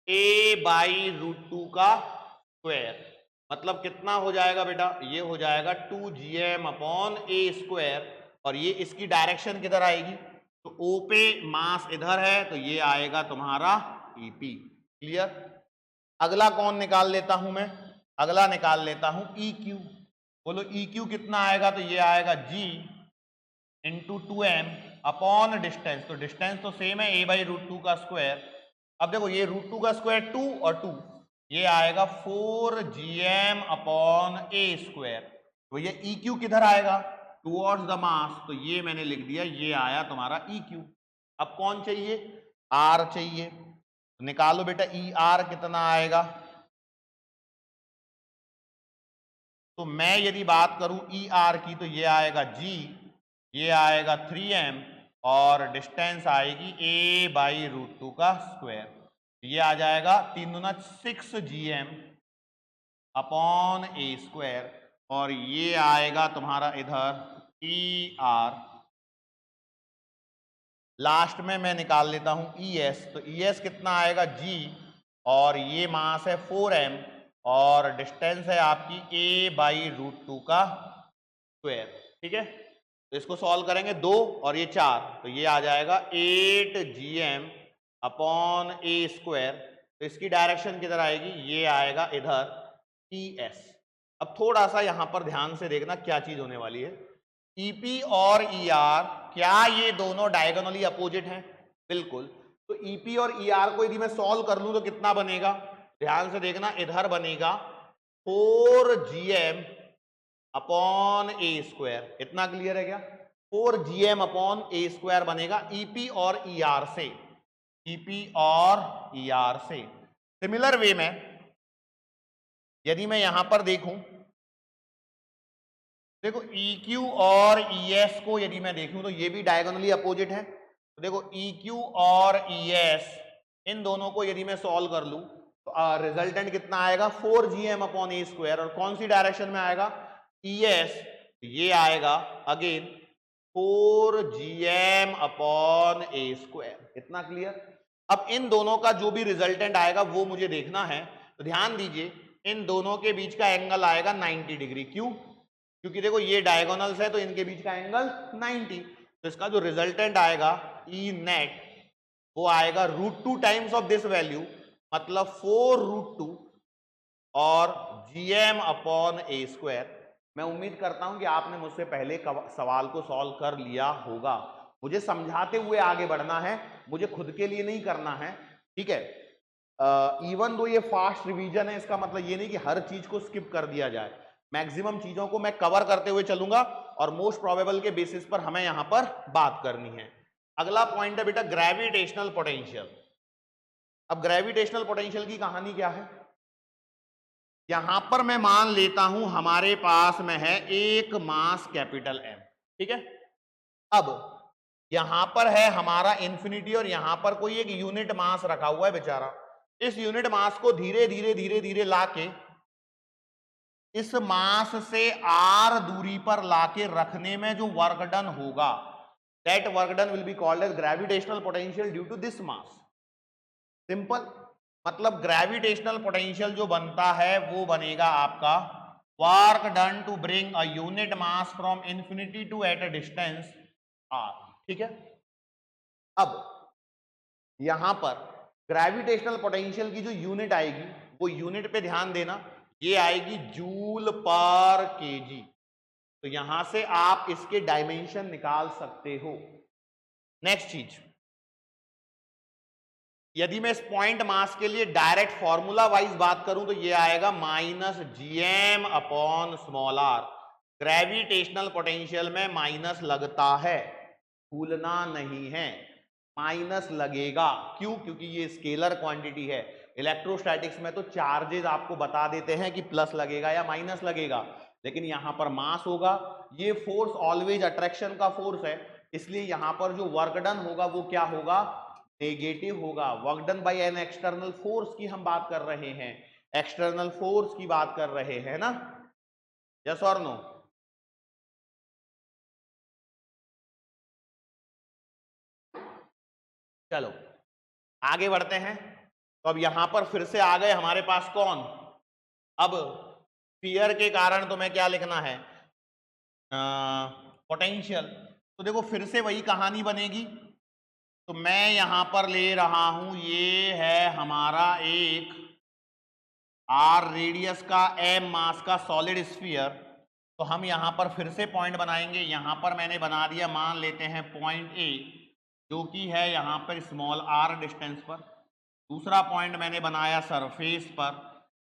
a/√2 का स्क्वायर। मतलब कितना हो जाएगा बेटा, ये हो जाएगा 2GM अपॉन a स्क्वायर, और ये इसकी डायरेक्शन किधर आएगी, तो O पे मास इधर है तो ये आएगा तुम्हारा EP। क्लियर। अगला कौन निकाल लेता हूं मैं, अगला निकाल लेता हूं EQ। बोलो EQ कितना आएगा, तो ये आएगा G into 2M upon distance. तो डिस्टेंस तो सेम है a/√2 का स्क्वायर। अब देखो ये √2 का स्क्वायर 2 और 2, ये आएगा 4GM अपॉन a स्क्वायर। तो ये EQ किधर आएगा, टुवर्ड्स द मास, तो ये मैंने लिख दिया, ये आया तुम्हारा EQ। अब कौन चाहिए? R चाहिए। निकालो बेटा ER कितना आएगा। तो मैं यदि बात करूं ER की तो ये आएगा G, ये आएगा 3m और डिस्टेंस आएगी a/√2 का स्क्वायर। ये आ जाएगा 3 दूना 6gm अपॉन a स्क्वायर और ये आएगा तुम्हारा इधर ER। लास्ट में मैं निकाल लेता हूं ES, तो ES कितना आएगा G और ये मास है 4m और डिस्टेंस है आपकी a/√2 का स्क्वायर। ठीक है, तो इसको सॉल्व करेंगे 2 और ये 4, तो ये आ जाएगा 8gm अपॉन a स्क्वायर। तो इसकी डायरेक्शन किधर आएगी? ये आएगा इधर ES। अब थोड़ा सा यहां पर ध्यान से देखना क्या चीज होने वाली है। EP और ER क्या ये दोनों डायगोनली अपोजिट हैं? बिल्कुल। तो EP और ER को यदि मैं सॉल्व कर लूं तो कितना बनेगा? ध्यान से देखना, इधर बनेगा 4gm अपॉन a स्क्वायर। इतना क्लियर है क्या? 4gm अपॉन a स्क्वायर बनेगा EP और ER से, EP और ER से। सिमिलर वे में यदि मैं यहां पर देखूं, देखो EQ और ES को यदि मैं देखूं तो ये भी डायगोनली अपोजिट है। तो देखो EQ और ES इन दोनों को यदि मैं सॉल्व कर लूं तो रिजल्टेंट कितना आएगा? 4gm upon a square. और कौन सी डायरेक्शन में आएगा? ES, ये आएगा again 4gm upon a square. इतना क्लियर? अब इन दोनों का जो भी रिजल्टेंट आएगा वो मुझे देखना है। तो ध्यान दीजिए, इन दोनों के बीच का एंगल आएगा 90 डिग्री। क्यों? क्योंकि देखो ये डायगोनल्स है तो इनके बीच का एंगल 90। तो इसका जो रिजल्टेंट आएगा E नेट वो आएगा √2 टाइम्स ऑफ दिस वैल्यू, मतलब 4√2 और gm अपॉन a स्क्वायर। मैं उम्मीद करता हूं कि आपने मुझसे पहले सवाल को सॉल्व कर लिया होगा। मुझे समझाते हुए आगे बढ़ना है, मुझे खुद के लिए नहीं करना है। ठीक है, इवन दो ये फास्ट रिवीजन है, इसका मतलब ये नहीं कि हर चीज को स्किप कर दिया जाए। मैक्सिमम चीजों को मैं कवर करते हुए चलूंगा और मोस्ट प्रोबेबल के बेसिस पर हमें यहां पर बात करनी है। अगला पॉइंट है बेटा ग्रेविटेशनल पोटेंशियल। अब ग्रेविटेशनल पोटेंशियल की कहानी क्या है? यहां पर मैं मान लेता हूं हमारे पास में है एक मास कैपिटल M। ठीक है, अब यहां पर है हमारा इंफिनिटी और यहां पर कोई एक यूनिट मास रखा हुआ है बेचारा। इस यूनिट मास को धीरे धीरे धीरे धीरे लाके इस मास से r दूरी पर लाके रखने में जो वर्क डन होगा, that work done will be called as gravitational potential due to this mass. Simple, मतलब ग्रेविटेशनल पोटेंशियल जो बनता है वो बनेगा आपका work done to bring a unit mass from infinity to at a distance r। ठीक है, अब यहां पर ग्रेविटेशनल पोटेंशियल की जो यूनिट आएगी वो यूनिट पे ध्यान देना, ये आएगी जूल पर केजी। तो यहां से आप इसके डायमेंशन निकाल सकते हो। नेक्स्ट चीज, यदि मैं इस पॉइंट मास के लिए डायरेक्ट फॉर्मूला वाइज बात करूं तो ये आएगा -gm upon small r। Gravitational potential में माइनस लगता है, भूलना नहीं है, माइनस लगेगा। क्यों? क्योंकि ये स्केलर क्वांटिटी है। इलेक्ट्रोस्टैटिक्स में तो चार्जेस आपको बता देते हैं कि प्लस लगेगा या माइनस लगेगा, लेकिन यहां पर मास होगा। ये फोर्स ऑलवेज अट्रैक्शन का फोर्स है, इसलिए यहां पर जो वर्क डन होगा वो क्या होगा? नेगेटिव होगा। Work done by an external force की हम बात कर रहे हैं, एक्सटर्नल फोर्स की बात कर रहे हैं ना। यस और नो? चलो आगे बढ़ते हैं। तो अब यहां पर फिर से आ गए हमारे पास कौन? अब स्फीयर के कारण तो मैं क्या लिखना है? पोटेंशियल। तो देखो फिर से वही कहानी बनेगी। तो मैं यहां पर ले रहा हूं, ये है हमारा एक r रेडियस का m मास का सॉलिड स्फीयर। तो हम यहां पर फिर से पॉइंट बनाएंगे। यहां पर मैंने बना दिया, मान लेते हैं पॉइंट A, जो कि है यहां पर स्मॉल r डिस्टेंस पर। दूसरा पॉइंट मैंने बनाया सरफेस पर,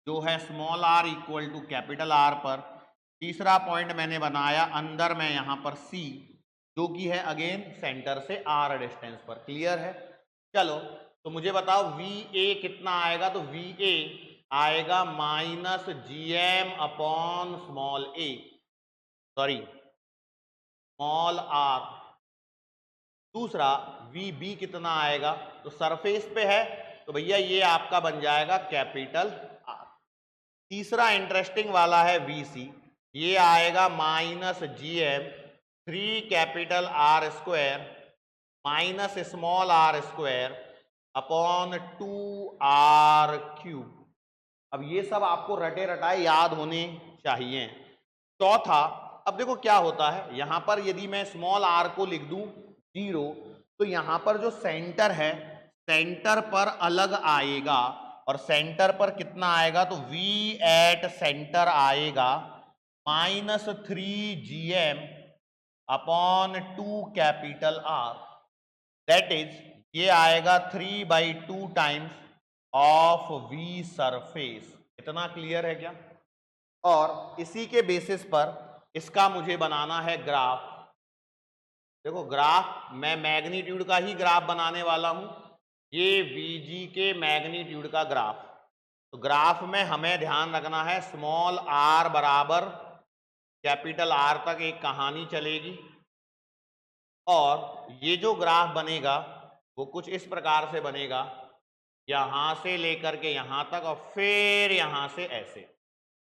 जो है small r equal to capital R पर। तीसरा पॉइंट मैंने बनाया अंदर में यहां पर C, जो कि है अगेन सेंटर से R डिस्टेंस पर। क्लियर है? चलो तो मुझे बताओ VA कितना आएगा। तो VA आएगा minus GM upon small a, sorry small r। दूसरा VB कितना आएगा। तो सरफेस पे है तो भैया ये आपका बन जाएगा कैपिटल R। तीसरा इंटरेस्टिंग वाला है VC, ये आएगा minus GM 3 capital R square minus small r square upon 2r cube. अब ये सब आपको रटे रटाए याद होने चाहिए। चौथा, अब देखो क्या होता है, यहां पर यदि मैं स्मॉल r को लिख दूं 0, तो यहां पर जो सेंटर है सेंटर पर अलग आएगा, और सेंटर पर कितना आएगा। तो V एट सेंटर आएगा minus 3GM upon 2 capital R, that is ये आएगा 3/2 टाइम्स ऑफ V सरफेस। इतना क्लियर है क्या? और इसी के बेसिस पर इसका मुझे बनाना है ग्राफ। देखो ग्राफ, मैं मैग्नीट्यूड का ही ग्राफ बनाने वाला हूं, ये VG के मैग्नीट्यूड का ग्राफ। तो ग्राफ में हमें ध्यान रखना है स्मॉल r बराबर कैपिटल R तक एक कहानी चलेगी, और ये जो ग्राफ बनेगा वो कुछ इस प्रकार से बनेगा, यहां से लेकर के यहां तक और फिर यहां से ऐसे,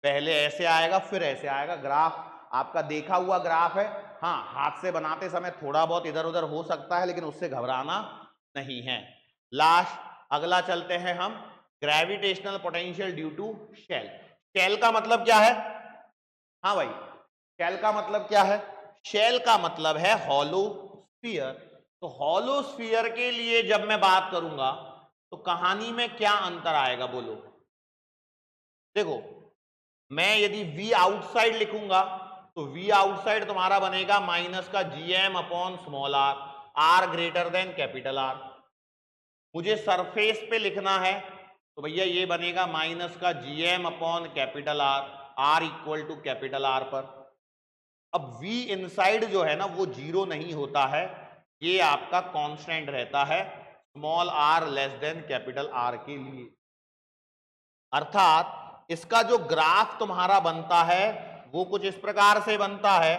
पहले ऐसे आएगा फिर ऐसे आएगा। ग्राफ आपका देखा हुआ ग्राफ है। हाँ, हाथ से बनाते समय थोड़ा बहुत इधर उधर हो सकता है, लेकिन उससे घबराना नहीं है। लास्ट अगला चलते हैं हम, gravitational potential due to shell. Shell का मतलब क्या है? हाँ भाई, शेल का मतलब क्या है? शेल का मतलब है हॉलो स्फीयर। तो हॉलो स्फीयर के लिए जब मैं बात करूंगा तो कहानी में क्या अंतर आएगा बोलो। देखो, मैं यदि V आउटसाइड लिखूंगा तो V आउटसाइड तुम्हारा बनेगा माइनस का GM upon small r, R greater than capital R। मुझे सरफेस पे लिखना है तो भैया ये बनेगा माइनस का GM upon capital R, R equal to capital R पर। अब V इनसाइड जो है ना वो जीरो नहीं होता है, ये आपका कांस्टेंट रहता है small r less than capital R के लिए। अर्थात इसका जो ग्राफ तुम्हारा बनता है वो कुछ इस प्रकार से बनता है,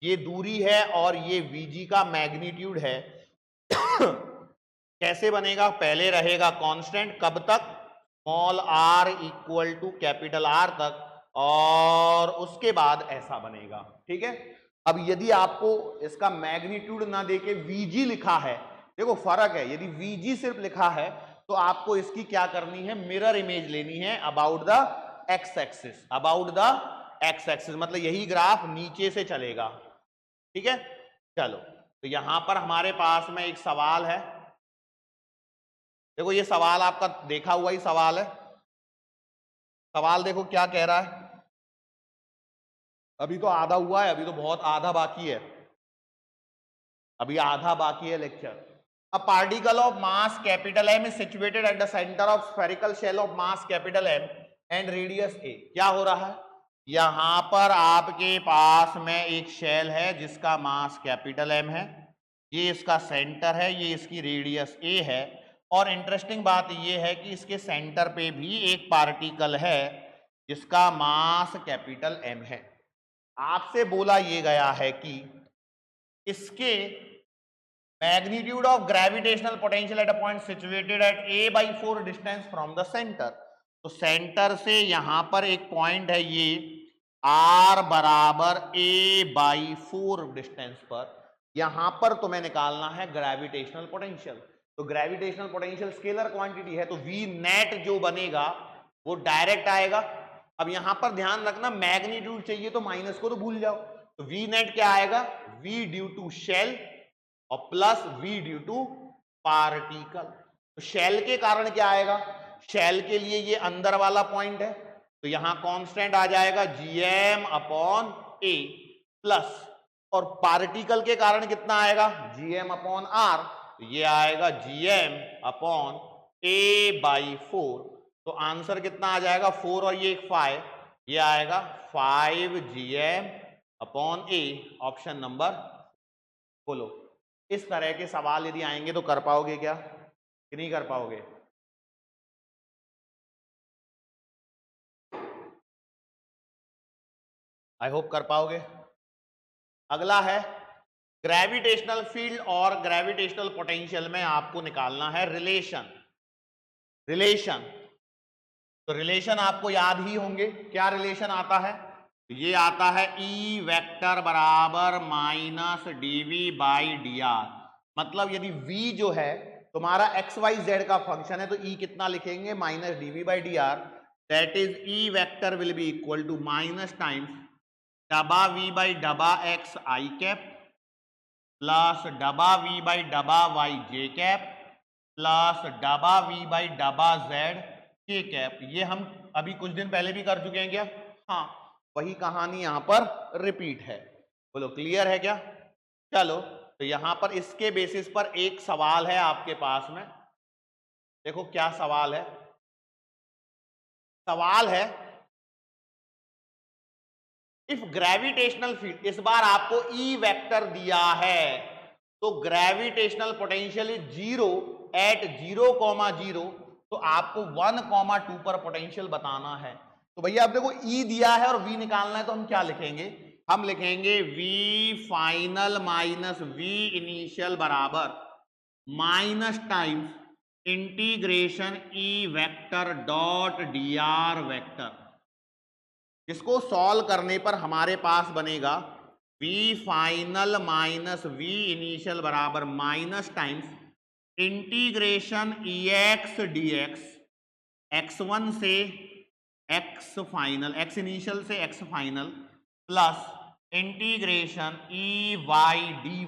ये दूरी है और ये VG का मैग्नीट्यूड है। कैसे बनेगा? पहले रहेगा कांस्टेंट, कब तक? Small r equal to capital R तक, और उसके बाद ऐसा बनेगा। ठीक है? अब यदि आपको इसका मैग्नीट्यूड ना देके VG लिखा है, देखो फर्क है, यदि VG सिर्फ लिखा है तो आपको इसकी क्या करनी है, मिरर इमेज लेनी है about the x axis, about the x axis, मतलब यही ग्राफ नीचे से चलेगा। ठीक है? चलो, तो यहां पर हमारे पास में एक सवाल है। देखो ये सवाल आपका देखा हुआ ही सवाल है। सवाल देखो क्या कह रहा है। अभी तो आधा हुआ है, अभी तो बहुत आधा बाकी है, अभी आधा बाकी है lecture. A particle of mass capital M is situated at the center of spherical shell of mass capital M and radius a। क्या हो रहा है? यहां पर आपके पास में एक शेल है जिसका मास कैपिटल M है, ये इसका सेंटर है, ये इसकी रेडियस a है, और इंटरेस्टिंग बात ये है कि इसके सेंटर पे भी एक पार्टिकल है जिसका मास कैपिटल M है। आपसे बोला ये गया है कि इसके magnitude of gravitational potential at a point situated at a/4 distance from the center। तो सेंटर से यहां पर एक पॉइंट है ये r बराबर a/4 डिस्टेंस पर, यहां पर तुम्हें निकालना है ग्रेविटेशनल पोटेंशियल। तो ग्रेविटेशनल पोटेंशियल स्केलर क्वांटिटी है, तो V नेट जो बनेगा वो डायरेक्ट आएगा। अब यहां पर ध्यान रखना, मैग्नीट्यूड चाहिए तो माइनस को तो भूल जाओ, तो V नेट क्या आएगा, V ड्यू टू शेल और plus V due to particle. तो शेल के कारण क्या आएगा, शेल के लिए ये अंदर वाला पॉइंट है, तो यहां कांस्टेंट आ जाएगा GM अपॉन A प्लस, और पार्टिकल के कारण कितना आएगा, GM अपॉन R, तो ये आएगा GM अपॉन A/4। तो आंसर कितना आ जाएगा, 4 और ये 5, ये आएगा 5gm upon a, option number. बोलो, इस तरह के सवाल यदि आएंगे तो कर पाओगे क्या कि नहीं कर पाओगे? आई होप कर पाओगे। अगला है ग्रेविटेशनल फील्ड और ग्रेविटेशनल पोटेंशियल में आपको निकालना है रिलेशन। तो रिलेशन आपको याद ही होंगे, क्या रिलेशन आता है? ये आता है E वेक्टर बराबर माइनस dv बाई dr। मतलब यदि v जो है तुम्हारा एक्स वाई जेड का फंक्शन है तो E कितना लिखेंगे? Minus dv by dr। That is E vector will be equal to minus times डबा v बाई डबा x आई कैप प्लस डबा v बाई डबा y जे कैप प्लस डबा v बाई डबा z के कैप। ये हम अभी कुछ दिन पहले भी कर चुके हैं क्या? हाँ, वही कहानी यहां पर रिपीट है। बोलो क्लियर है क्या? चलो, तो यहां पर इसके बेसिस पर एक सवाल है आपके पास में। देखो क्या सवाल है। सवाल है इफ ग्रेविटेशनल फील्ड, इस बार आपको ई वेक्टर दिया है तो ग्रेविटेशनल पोटेंशियल इज 0 एट 0,0, तो आपको 1,2 पर पोटेंशियल बताना है। तो भैया अब देखो ई दिया है और वी निकालना है, तो हम क्या लिखेंगे? हम लिखेंगे v final minus v initial बराबर minus times integration E vector dot d r vector. इसको सॉल्व करने पर हमारे पास बनेगा v final minus v initial बराबर minus times integration ex dx, x1 से x फाइनल, x इनिशियल से x final plus integration e y dy,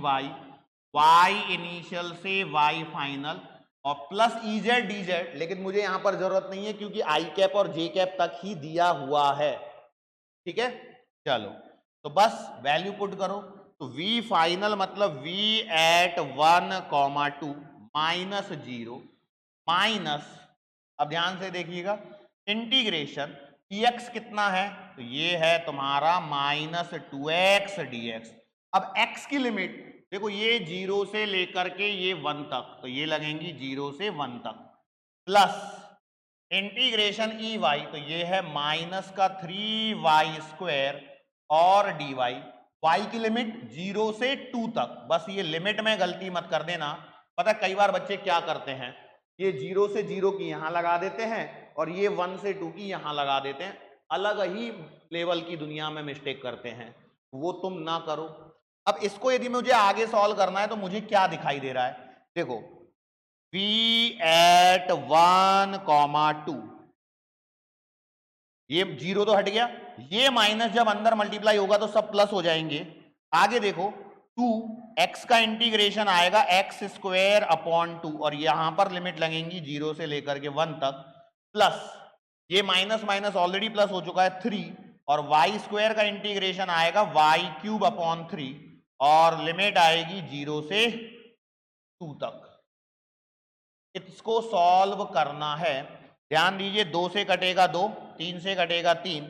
y initial से y फाइनल और plus E z d z. लेकिन मुझे यहां पर जरूरत नहीं है क्योंकि आई कैप और जे कैप तक ही दिया हुआ है। ठीक है, चलो तो बस वैल्यू पुट करो। तो v फाइनल मतलब v एट 1,2 माइनस 0 माइनस, अब ध्यान से देखिएगा, इंटीग्रेशन dx कितना है? तो ये है तुम्हारा माइनस 2x dx। अब x की लिमिट देखो, ये 0 से लेकर के ये 1 तक, तो ये लगेंगी 0 से 1 तक प्लस इंटीग्रेशन ई वाई, तो ये है माइनस का 3y² और dy, y की लिमिट 0 से 2 तक। बस ये लिमिट में गलती मत कर देना। पता कई बार बच्चे क्या करते हैं, ये 0 से 0 की यहां लगा देते हैं और ये 1 से 2 की यहां लगा देते हैं, अलग ही लेवल की दुनिया में मिस्टेक करते हैं, वो तुम ना करो। अब इसको यदि मुझे आगे सॉल्व करना है तो मुझे क्या दिखाई दे रहा है? देखो v एट 1,2, ये 0 तो हट गया, ये माइनस जब अंदर मल्टीप्लाई होगा तो सब प्लस हो जाएंगे। आगे देखो 2x का इंटीग्रेशन आएगा x² अपॉन 2 और यहां पर लिमिट लगेंगी 0 से लेकर के 1 तक प्लस ये माइनस माइनस ऑलरेडी प्लस हो चुका है 3 और y² का इंटीग्रेशन आएगा y³ अपॉन 3 और लिमिट आएगी 0 से 2 तक। इसको सॉल्व करना है, ध्यान दीजिए, 2 से कटेगा 2, 3 से कटेगा 3,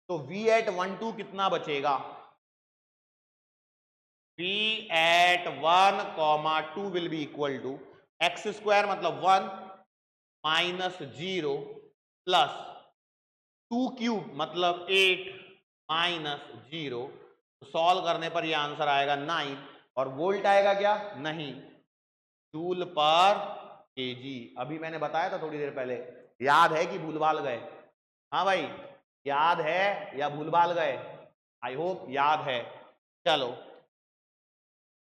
तो v एट 1,2 कितना बचेगा? v at 1,2 will be equal to x² मतलब 1 माइनस 0 प्लस 2³ मतलब 8 माइनस 0। सॉल्व करने पर यह आंसर आएगा 9 और वोल्ट आएगा क्या? नहीं, जूल पर केजी। अभी मैंने बताया था थोड़ी देर पहले, याद है कि भूलभाल गए? हाँ भाई, याद है या भूलभाल गए? आई होप याद है। चलो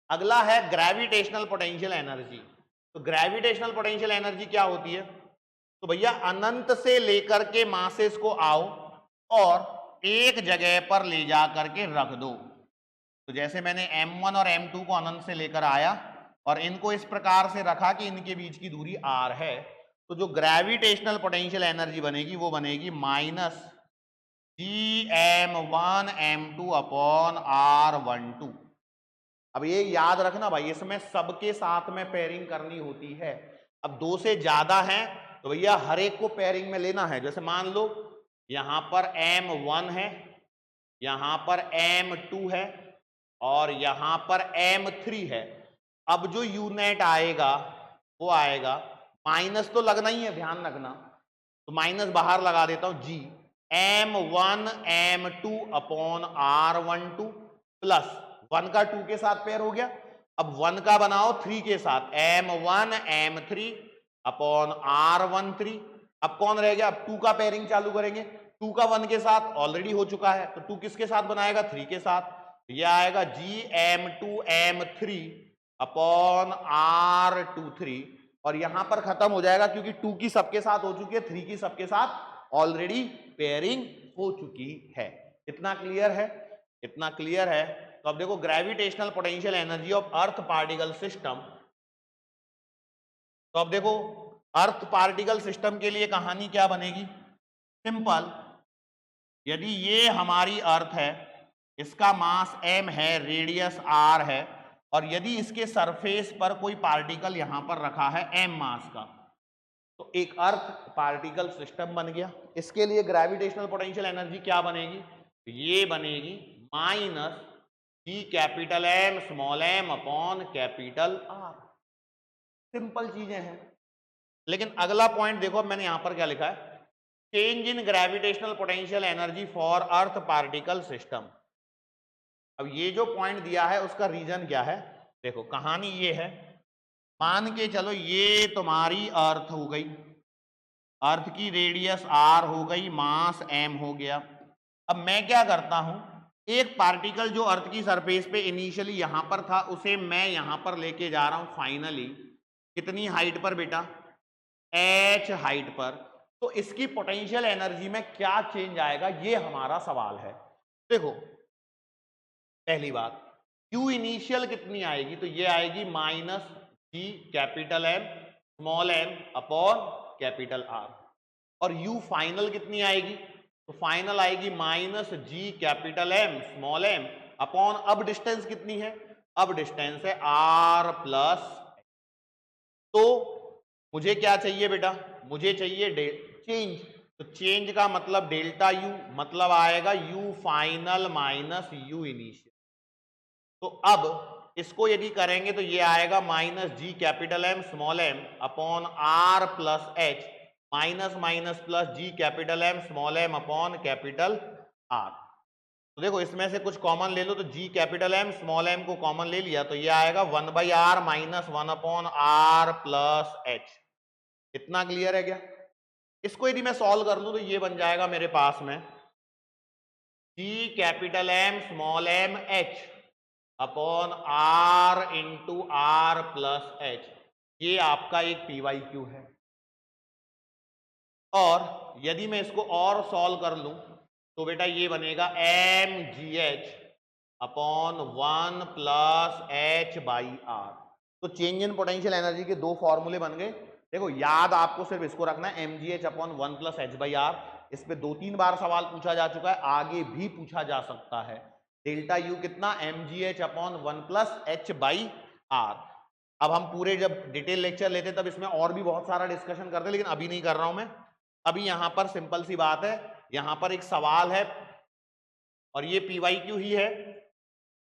अगला है ग्रेविटेशनल पोटेंशियल एनर्जी। तो ग्रेविटेशनल पोटेंशियल एनर्जी क्या होती है? तो भैया अनंत से लेकर के मासेस को आओ और एक जगह पर ले जा करके रख दो। तो जैसे मैंने m1 और m2 को अनंत से लेकर आया और इनको इस प्रकार से रखा कि इनके बीच की दूरी r है, तो जो ग्रेविटेशनल पोटेंशियल एनर्जी बनेगी वो बनेगी minus gm1 m2 upon r12। अब ये याद रखना भाई, इसमें सबके साथ में पेयरिंग करनी होती है। अब 2 से ज्यादा हैं तो भैया हर एक को पेयरिंग में लेना है। जैसे मान लो यहां पर M1 है, यहां पर M2 है और यहां पर M3 है। अब जो यू नेट आएगा वो आएगा, माइनस तो लगना ही है, ध्यान रखना, तो माइनस बाहर लगा देता हूं, जी M1 M2 upon R12 plus 1 का 2 के साथ पेयर हो गया। अब 1 का बनाओ 3 के साथ, M1 M3 अपॉन R13। अब कौन रह गया, अब 2 का पेयरिंग चालू करेंगे। 2 का 1 के साथ ऑलरेडी हो चुका है, तो 2 किसके साथ बनाएगा, 3 के साथ। यह आएगा जी M2 M3 अपॉन R23 और यहां पर खत्म हो जाएगा क्योंकि 2 की सबके साथ हो चुकी है, 3 की सबके साथ ऑलरेडी पेयरिंग हो चुकी है। इतना क्लियर है, इतना क्लियर है। तो अब देखो gravitational potential energy of earth particle system. तो अब देखो अर्थ पार्टिकल सिस्टम के लिए कहानी क्या बनेगी, सिंपल। यदि ये हमारी अर्थ है, इसका मास m है, रेडियस r है, और यदि इसके सरफेस पर कोई पार्टिकल यहां पर रखा है m मास का, तो एक अर्थ पार्टिकल सिस्टम बन गया। इसके लिए ग्रेविटेशनल पोटेंशियल एनर्जी क्या बनेगी, ये बनेगी minus G capital M small m upon capital R। Simple चीजें हैं। लेकिन अगला पॉइंट देखो, अब मैंने यहां पर क्या लिखा है, change in gravitational potential energy for earth particle system. अब ये जो पॉइंट दिया है उसका रीजन क्या है, देखो कहानी ये है, मान के चलो ये तुम्हारी अर्थ हो गई, अर्थ की रेडियस r हो गई, मास m हो गया। अब मैं क्या करता हूं, एक पार्टिकल जो अर्थ की सरफेस पे इनिशियली यहां पर था उसे मैं यहां पर लेके जा रहा हूं फाइनली कितनी हाइट पर बेटा, h हाइट पर। तो इसकी पोटेंशियल एनर्जी में क्या चेंज आएगा, ये हमारा सवाल है। देखो पहली बात, Q इनिशियल कितनी आएगी, तो ये आएगी minus G capital M small m upon capital R। और U फाइनल कितनी आएगी, तो फाइनल आएगी minus G capital M small m upon, अब डिस्टेंस कितनी है, अब डिस्टेंस है R प्लस। तो मुझे क्या चाहिए बेटा, मुझे चाहिए चेंज। तो चेंज का मतलब डेल्टा U, मतलब आएगा U final minus U initial. तो अब इसको यदि करेंगे तो ये आएगा minus G capital M small m upon R plus H, minus minus plus G capital M small m upon capital R। तो देखो इसमें से कुछ कॉमन ले लो, तो जी कैपिटल M स्मॉल m को कॉमन ले लिया तो ये आएगा 1/r minus 1 upon R plus H। इतना क्लियर है क्या। इसको यदि मैं सॉल्व कर लूं तो ये बन जाएगा मेरे पास में G capital M small m H upon R into R plus H। ये आपका एक PYQ है। और यदि मैं इसको और सॉल्व कर लूं तो बेटा ये बनेगा mgh अपॉन 1 प्लस h/r। तो चेंज इन पोटेंशियल एनर्जी के दो फॉर्मूले बन गए। देखो याद आपको सिर्फ इसको रखना है, mgh अपॉन 1 प्लस h/r। इस पे 2-3 बार सवाल पूछा जा चुका है, आगे भी पूछा जा सकता है। डेल्टा यू कितना, mgh अपॉन 1 प्लस h/r। अब हम पूरे जब डिटेल लेक्चर लेते तब इसमें और भी बहुत सारा डिस्कशन करते, लेकिन अभी नहीं कर रहा हूं मैं। अभी यहां पर सिंपल सी बात है, यहां पर एक सवाल है और ये PYQ ही है।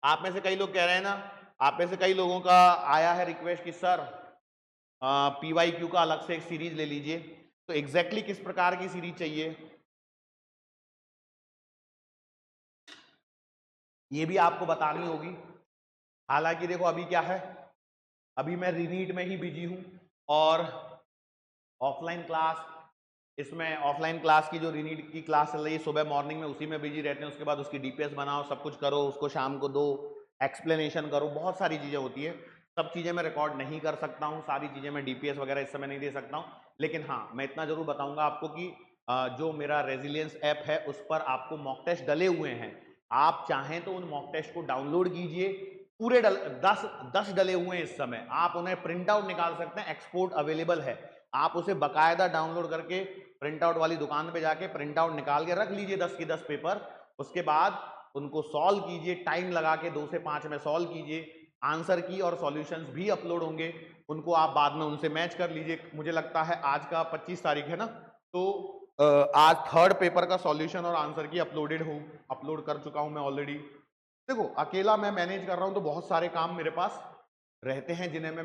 आप में से कई लोग कह रहे हैं ना, आप में से कई लोगों का आया है रिक्वेस्ट कि सर PYQ का अलग से एक सीरीज ले लीजिए। तो एग्जैक्टली किस प्रकार की सीरीज चाहिए ये भी आपको बतानी होगी। हालांकि देखो अभी क्या है, अभी मैं रीनीट में ही बिजी हूं और ऑफलाइन क्लास, इसमें ऑफलाइन क्लास की जो रीनीट की क्लास चल रही है सुबह मॉर्निंग में उसी में बिजी रहते हैं। उसके बाद उसकी डीपीएस बनाओ, सब कुछ करो, उसको शाम को दो, एक्सप्लेनेशन करो, बहुत सारी चीज़ें होती है। सब चीज़ें मैं रिकॉर्ड नहीं कर सकता हूँ, सारी चीज़ें मैं डीपीएस वगैरह इस समय नहीं दे सकता हूँ। लेकिन हाँ, मैं इतना जरूर बताऊंगा आपको कि जो मेरा रेजिलियंस ऐप है उस पर आपको मॉक टेस्ट डले हुए हैं। आप चाहें तो उन मॉक टेस्ट को डाउनलोड कीजिए, पूरे 10 डले हुए हैं इस समय। आप उन्हें प्रिंट आउट निकाल सकते हैं, एक्सपोर्ट अवेलेबल है। आप उसे बाकायदा डाउनलोड करके प्रिंट आउट वाली दुकान पे जाके प्रिंट आउट निकाल के रख लीजिए 10 की 10 पेपर। उसके बाद उनको सॉल्व कीजिए, टाइम लगा के 2 से 5 में सॉल्व कीजिए। आंसर की और सॉल्यूशंस भी अपलोड होंगे, उनको आप बाद में उनसे मैच कर लीजिए। मुझे लगता है आज का 25 तारीख है ना, तो आज थर्ड पेपर का सॉल्यूशन और आंसर की अपलोड कर चुका हूं मैं ऑलरेडी। देखो अकेला मैं मैनेज कर रहा हूं तो बहुत सारे काम मेरे पास रहते हैं जिन्हें मैं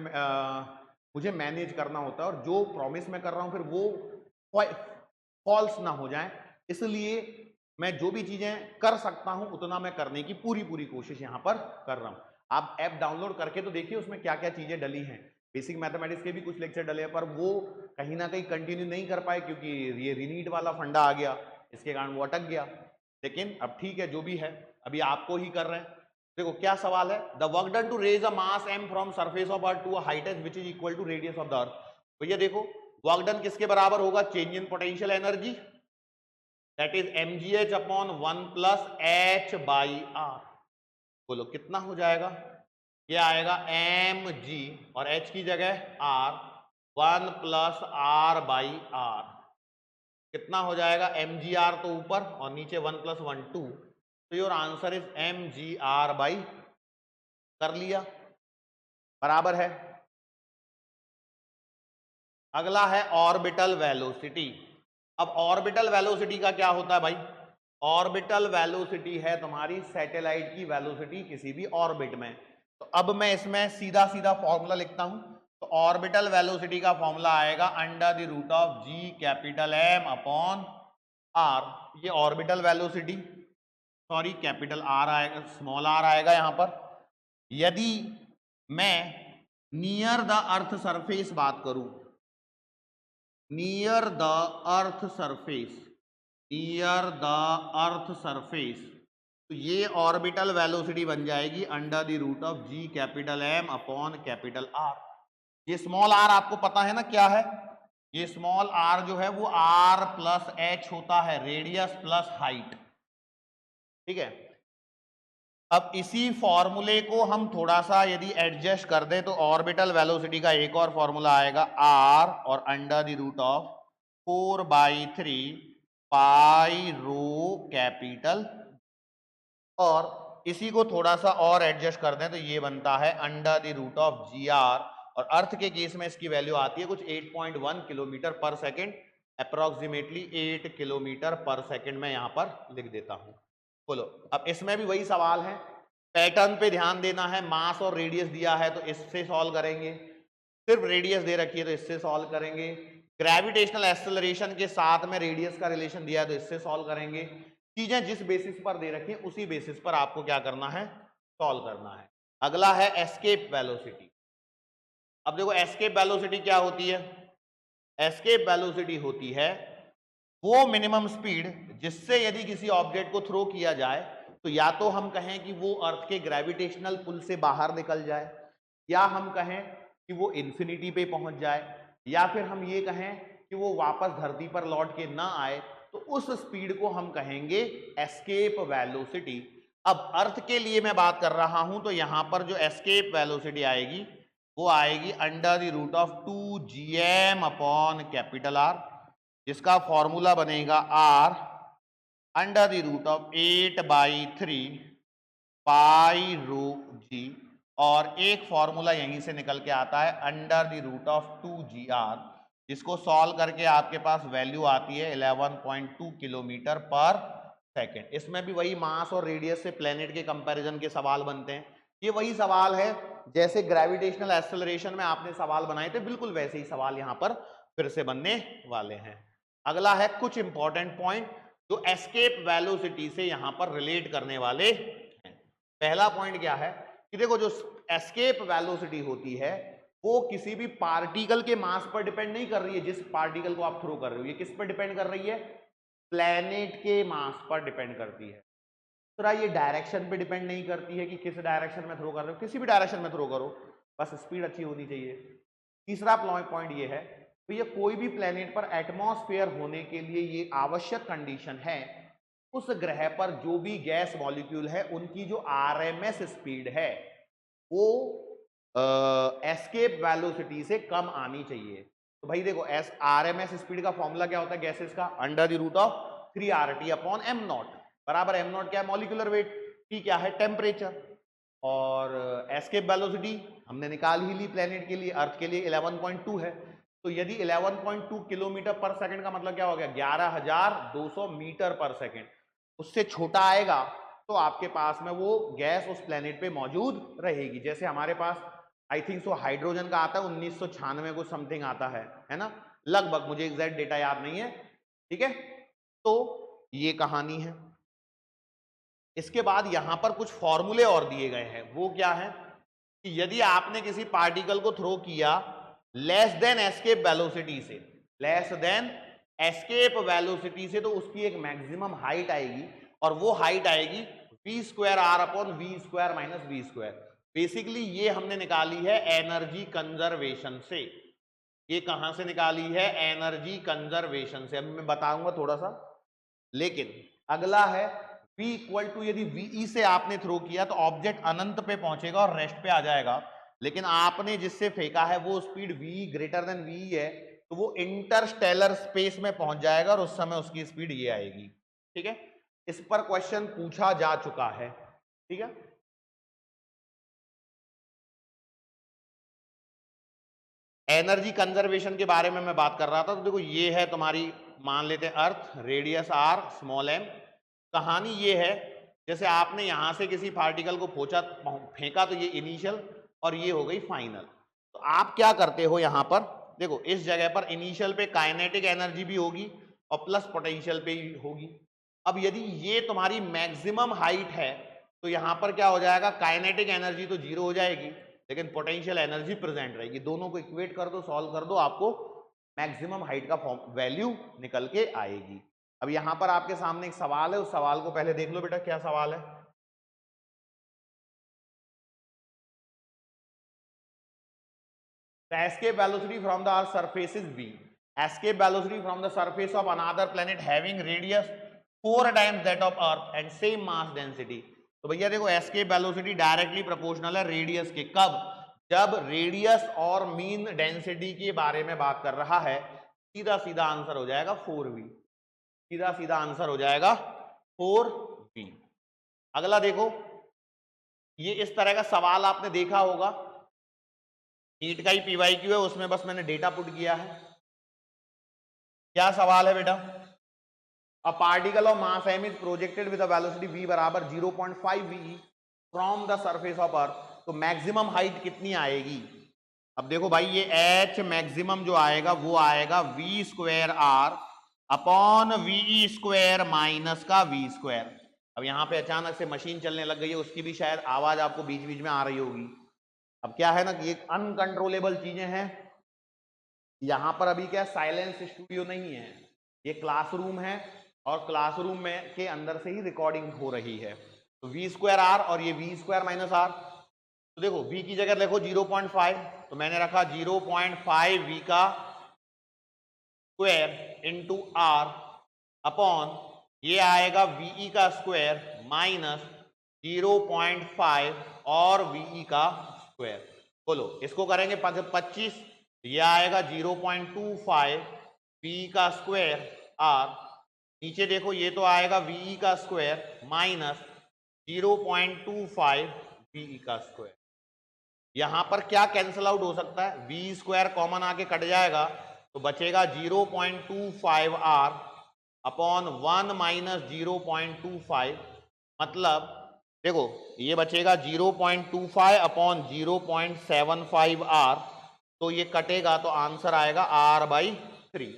मुझे मैनेज करना होता है, और जो प्रॉमिस मैं कर रहा हूं फिर वो फॉल्स ना हो जाए, इसलिए मैं जो भी चीजें कर सकता हूं उतना मैं करने की पूरी कोशिश यहां पर कर रहा हूं। आप ऐप डाउनलोड करके तो देखिए उसमें क्या क्या चीजें डली हैं। बेसिक मैथमेटिक्स के भी कुछ लेक्चर डले हैं, पर वो कहीं ना कहीं कंटिन्यू नहीं कर पाए क्योंकि ये रीनीट वाला फंडा आ गया, इसके कारण वो अटक गया। लेकिन अब ठीक है, जो भी है अभी आपको ही कर रहे हैं। देखो क्या सवाल है, the work done to raise a mass m from surface of earth to a height h which is equal to radius of the earth. भैया देखो वर्क डन किसके बराबर होगा, change in potential energy, that is mgh upon 1 plus h by r। बोलो कितना हो जाएगा, ये आएगा mg और h की जगह r, 1 plus r by r। कितना हो जाएगा, mgr तो ऊपर और नीचे 1 प्लस 1 2, तो your answer is mgr by, कर लिया, बराबर है। अगला है ऑर्बिटल वेलोसिटी। अब ऑर्बिटल वेलोसिटी का क्या होता है भाई, ऑर्बिटल वेलोसिटी है तुम्हारी सैटेलाइट की वेलोसिटी किसी भी ऑर्बिट में। तो अब मैं इसमें सीधा सीधा फॉर्मूला लिखता हूं, तो ऑर्बिटल वेलोसिटी का फॉर्मूला आएगा under the root of G capital M upon R. ये orbital velocity, sorry capital R आएगा, स्मॉल आर आएगा यहां पर। यदि मैं नियर द अर्थ सरफेस बात करूं, near the earth surface, near the earth surface, तो ये ऑर्बिटल वेलोसिटी बन जाएगी under the root of G capital M upon capital R. ये स्मॉल आर आपको पता है ना क्या है, ये स्मॉल आर जो है वो आर प्लस एच होता है, रेडियस प्लस हाइट, ठीक है। अब इसी फॉर्मूले को हम थोड़ा सा यदि एडजस्ट कर दें तो ऑर्बिटल वेलोसिटी का एक और फॉर्मूला आएगा आर और under the root of 4/3 pi rho capital, और इसी को थोड़ा सा और एडजस्ट कर दें तो ये बनता है under the root of G R, और अर्थ के केस में इसकी वैल्यू आती है कुछ 8.1 किलोमीटर पर सेकेंड, अप्रोक्सीमेटली 8 किलोमीटर पर सेकेंड में यहां पर लिख देता हूं। बोलो अब इसमें भी वही सवाल है, पैटर्न पे ध्यान देना है, मास और रेडियस दिया है तो इससे सॉल्व करेंगे, सिर्फ रेडियस दे रखी है तो इससे सॉल्व करेंगे, ग्रेविटेशनल एक्सेलरेशन के साथ में रेडियस का रिलेशन दिया है तो इससे सॉल्व करेंगे। चीजें जिस बेसिस पर दे रखी है उसी बेसिस पर आपको क्या करना है, सॉल्व करना है। अगला है एस्केप वेलोसिटी। अब देखो एस्केप वेलोसिटी क्या होती है, एस्केप वेलोसिटी होती है वो मिनिमम स्पीड जिससे यदि किसी ऑब्जेक्ट को थ्रो किया जाए तो या तो हम कहें कि वो अर्थ के ग्रेविटेशनल पुल से बाहर निकल जाए, या हम कहें कि वो इन्फिनिटी पे पहुंच जाए, या फिर हम ये कहें कि वो वापस धरती पर लौट के ना आए, तो उस स्पीड को हम कहेंगे एस्केप वेलोसिटी। अब अर्थ के लिए मैं बात कर रहा हूं तो यहां पर जो एस्केप वेलोसिटी आएगी वो आएगी under the root of 2gm upon capital R, जिसका फॉर्मूला बनेगा R under the root of 8/3 pi rho G, और एक फॉर्मूला यहीं से निकल के आता है under the root of 2gr, जिसको सॉल्व करके आपके पास वैल्यू आती है 11.2 किलोमीटर पर सेकेंड। इसमें भी वही मास और रेडियस से प्लेनेट के कंपैरिजन के सवाल बनते हैं। ये वही सवाल है जैसे ग्रेविटेशनल एक्सेलरेशन में आपने सवाल बनाए थे, बिल्कुल वैसे ही सवाल यहां पर फिर से बनने वाले हैं। अगला है कुछ इंपॉर्टेंट पॉइंट जो एस्केप वेलोसिटी से यहां पर रिलेट करने वाले हैं। पहला पॉइंट क्या है कि देखो जो एस्केप वेलोसिटी होती है वो किसी भी पार्टिकल के मास पर डिपेंड नहीं कर रही है, जिस पार्टिकल को आप थ्रो कर रहे हो, ये किस पर डिपेंड कर रही है, प्लेनेट के मास पर डिपेंड करती है। तो ये डायरेक्शन पे डिपेंड नहीं करती है कि किस डायरेक्शन में थ्रो कर रहे हो, किसी भी डायरेक्शन में थ्रो करो, बस स्पीड अच्छी होनी चाहिए। तीसरा पॉइंट ये है, तो ये कोई भी प्लेनेट पर एटमॉस्फेयर होने के लिए ये आवश्यक कंडीशन है उस ग्रह पर जो भी गैस मॉलिक्यूल है उनकी जो आरएमएस स्पीड है वो एस्केप वेलोसिटी से कम आनी चाहिए। तो भाई देखो एस आरएमएस स्पीड का फॉर्मूला क्या होता है गैसेस का, under the root of 3RT upon M naught, बराबर एम नॉट क्या है, मॉलिक्यूलर वेट, टी क्या है, टेम्परेचर, और एस्केप वेलोसिटी हमने निकाल ही ली प्लेनेट के लिए, अर्थ के लिए 11.2 है। तो यदि 11.2 किलोमीटर पर सेकंड का मतलब क्या हो गया, 11,200 मीटर पर सेकंड, उससे छोटा आएगा तो आपके पास में वो गैस उस प्लेनेट पे मौजूद रहेगी। जैसे हमारे पास आई थिंक सो हाइड्रोजन का आता है 1996 को समथिंग आता है ना, लगभग, मुझे एग्जैक्ट डेटा याद नहीं है, ठीक है। तो ये कहानी है। इसके बाद यहां पर कुछ फॉर्मूले और दिए गए हैं। वो क्या है कि यदि आपने किसी पार्टिकल को थ्रो किया लेस देन एस्केप वेलोसिटी से, लेस देन एस्केप वेलोसिटी से, तो उसकी एक मैक्सिमम हाइट आएगी और वो हाइट आएगी v²r/v²-v²। बेसिकली ये हमने निकाली है एनर्जी कंजर्वेशन से। ये कहां से निकाली है, एनर्जी कंजर्वेशन से। अभी मैं बताऊंगा थोड़ा सा, लेकिन अगला है v इक्वल टू, यदि वीई से आपने थ्रो किया तो ऑब्जेक्ट अनंत पे पहुंचेगा और रेस्ट पे आ जाएगा, लेकिन आपने जिससे फेंका है वो speed v greater than V है, तो वो इंटरस्टेलर स्पेस में पहुंच जाएगा और उस समय उसकी स्पीड ये आएगी, ठीक है। इस पर क्वेश्चन पूछा जा चुका है, ठीक है। एनर्जी कंजर्वेशन के बारे में मैं बात कर रहा था। तो देखो ये है तुम्हारी, मान लेते हैं अर्थ, रेडियस r, स्मॉल m। कहानी ये है, जैसे आपने यहां से किसी पार्टिकल को फेंका तो ये इनिशियल और ये हो गई फाइनल। तो आप क्या करते हो यहां पर, देखो इस जगह पर इनिशियल पे काइनेटिक एनर्जी भी होगी और प्लस पोटेंशियल पे भी होगी। अब यदि ये तुम्हारी मैक्सिमम हाइट है तो यहां पर क्या हो जाएगा, काइनेटिक एनर्जी तो जीरो हो जाएगी लेकिन पोटेंशियल एनर्जी प्रेजेंट रहेगी। दोनों को इक्वेट कर दो, सॉल्व कर दो, आपको मैक्सिमम हाइट का वैल्यू निकल के आएगी। अब यहां पर आपके सामने एक सवाल है, उस सवाल को पहले देख लो बेटा, क्या सवाल है। The escape velocity from the Earth's surface is v. Escape velocity from the surface of another planet having radius 4 times that of Earth and same mass density. तो भैया देखो एस्केप वेलोसिटी डायरेक्टली प्रोपोर्शनल है radius के। कब, जब radius और mean density के बारे में बात कर रहा है। सीधा सीधा आंसर हो जाएगा 4v, सीधा सीधा आंसर हो जाएगा 4v। अगला देखो, ये इस तरह का सवाल आपने देखा होगा, नीट का ही पीवाईक्यू है, उसमें बस मैंने डेटा पुट किया है। क्या सवाल है बेटा, a particle of mass m is projected with a velocity v बराबर 0.5 ve from the surface of earth, तो मैक्सिमम हाइट कितनी आएगी। अब देखो भाई ये h मैक्सिमम जो आएगा वो आएगा v²r अपॉन ve² माइनस का v²। अब यहाँ पे अचानक से मशीन चलने लग गई है, उसकी भी शायद आवाज आपको बीच बीच में आ रही होगी। अब क्या है ना कि ये अनकंट्रोलेबल चीजें हैं। यहां पर अभी क्या साइलेंस स्टूडियो नहीं है, ये क्लासरूम है और क्लासरूम में के अंदर से ही रिकॉर्डिंग हो रही है। तो v²r और ये v² माइनस r, तो देखो v की जगह देखो 0.5, तो मैंने रखा 0.5 v का स्क्वायर इंटू r अपॉन ये आएगा ve का स्क्वायर माइनस 0.5 और ve का स्क्वायर। बोलो इसको करेंगे 25, ये आएगा 0.25 v का स्क्वायर r, नीचे देखो ये तो आएगा ve का स्क्वायर माइनस 0.25 ve का स्क्वायर। यहां पर क्या कैंसल आउट हो सकता है, v² कॉमन आके कट जाएगा तो बचेगा 0.25 r अपॉन 1 माइनस 0.25, मतलब देखो ये बचेगा 0.25 अपॉन 0.75 r, तो ये कटेगा तो आंसर आएगा r/3,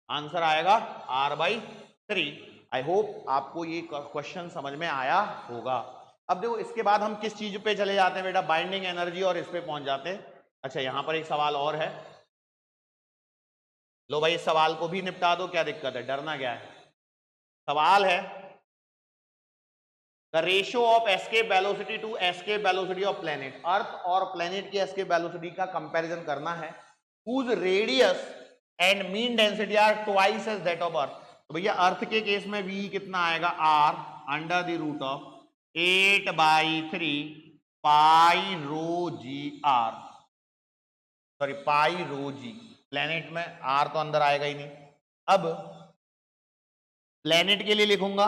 आंसर आएगा r/3। आई होप आपको ये क्वेश्चन समझ में आया होगा। अब देखो इसके बाद हम किस चीज पे चले जाते हैं बेटा, बाइंडिंग एनर्जी, और इस पे पहुंच जाते हैं। अच्छा यहां पर एक सवाल और है, लो भाई इस सवाल को भी निपटा दो, क्या दिक्कत है, डरना क्या है। सवाल है the ratio of escape velocity to escape velocity of planet, earth और प्लेनेट की एस्केप वेलोसिटी का कंपैरिजन करना है, whose radius and mean density are twice as that of earth. तो भैया अर्थ के केस में v कितना आएगा, r under the root of 8/3 pi rho G r, sorry pi rho G. Planet में r तो अंदर आएगा ही नहीं। अब प्लेनेट के लिए लिखूंगा,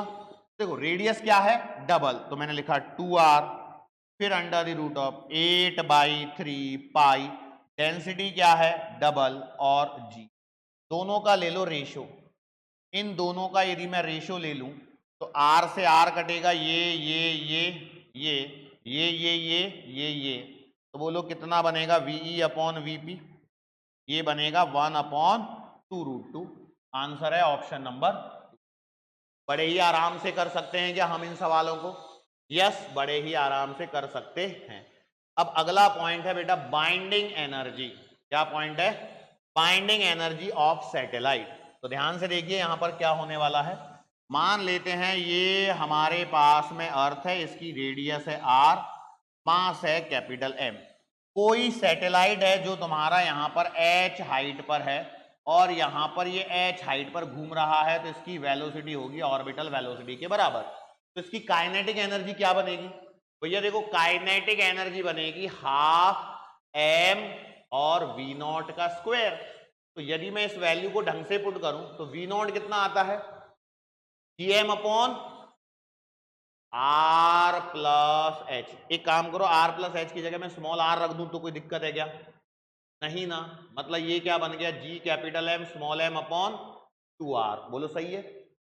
देखो रेडियस क्या है डबल, तो मैंने लिखा 2r, फिर under the root of 8/3 pi density क्या है डबल और जी, दोनों का ले लो रेशो। इन दोनों का यदि मैं रेशो ले लूं तो आर से आर कटेगा, ये, तो बोलो कितना बनेगा वीई अपॉन वीपी, ये बनेगा 1/2√2। आंसर है ऑप्शन नंबर। बड़े ही आराम से कर सकते हैं क्या हम इन सवालों को? यस, बड़े ही आराम से कर सकते हैं। अब अगला पॉइंट है बेटा बाइंडिंग एनर्जी। क्या पॉइंट है? Binding energy of satellite. तो ध्यान से देखिए यहां पर क्या होने वाला है। मान लेते हैं ये हमारे पास में अर्थ है, इसकी रेडियस है आर, मास है कैपिटल एम। कोई सैटेलाइट है जो तुम्हारा यहां पर एच हाइट पर है और यहां पर ये एच हाइट पर घूम रहा है, तो इसकी वेलोसिटी होगी ऑर्बिटल वेलोसिटी के बराबर। तो इसकी काइनेटिक एनर्जी क्या बनेगी भैया? देखो काइनेटिक एनर्जी बनेगी हाफ एम और वी नॉट का स्क्वायर। तो यदि मैं इस वैल्यू को ढंग से पुट करूं तो वी नॉट कितना आता है? G M upon R plus H. एक काम करो, आर प्लस एच की जगह मैं स्मॉल आर रख दूं तो कोई दिक्कत है क्या? नहीं ना। मतलब ये क्या बन गया? G capital M small m upon 2r। बोलो सही है।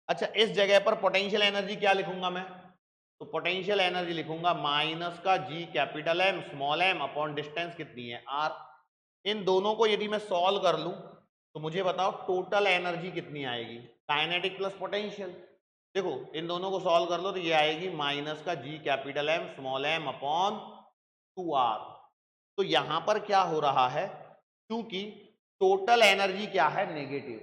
अच्छा, इस जगह पर पोटेंशियल एनर्जी क्या लिखूंगा मैं? तो पोटेंशियल एनर्जी लिखूंगा माइनस का G capital M small m upon distance कितनी है आर। इन दोनों को यदि मैं सॉल्व कर लूं तो मुझे बताओ टोटल एनर्जी कितनी आएगी? Kinetic plus potential. देखो इन दोनों को सॉल्व कर लो तो ये आएगी माइनस का G capital M small m upon 2r। तो यहां पर क्या हो रहा है, क्योंकि टोटल एनर्जी क्या है? नेगेटिव।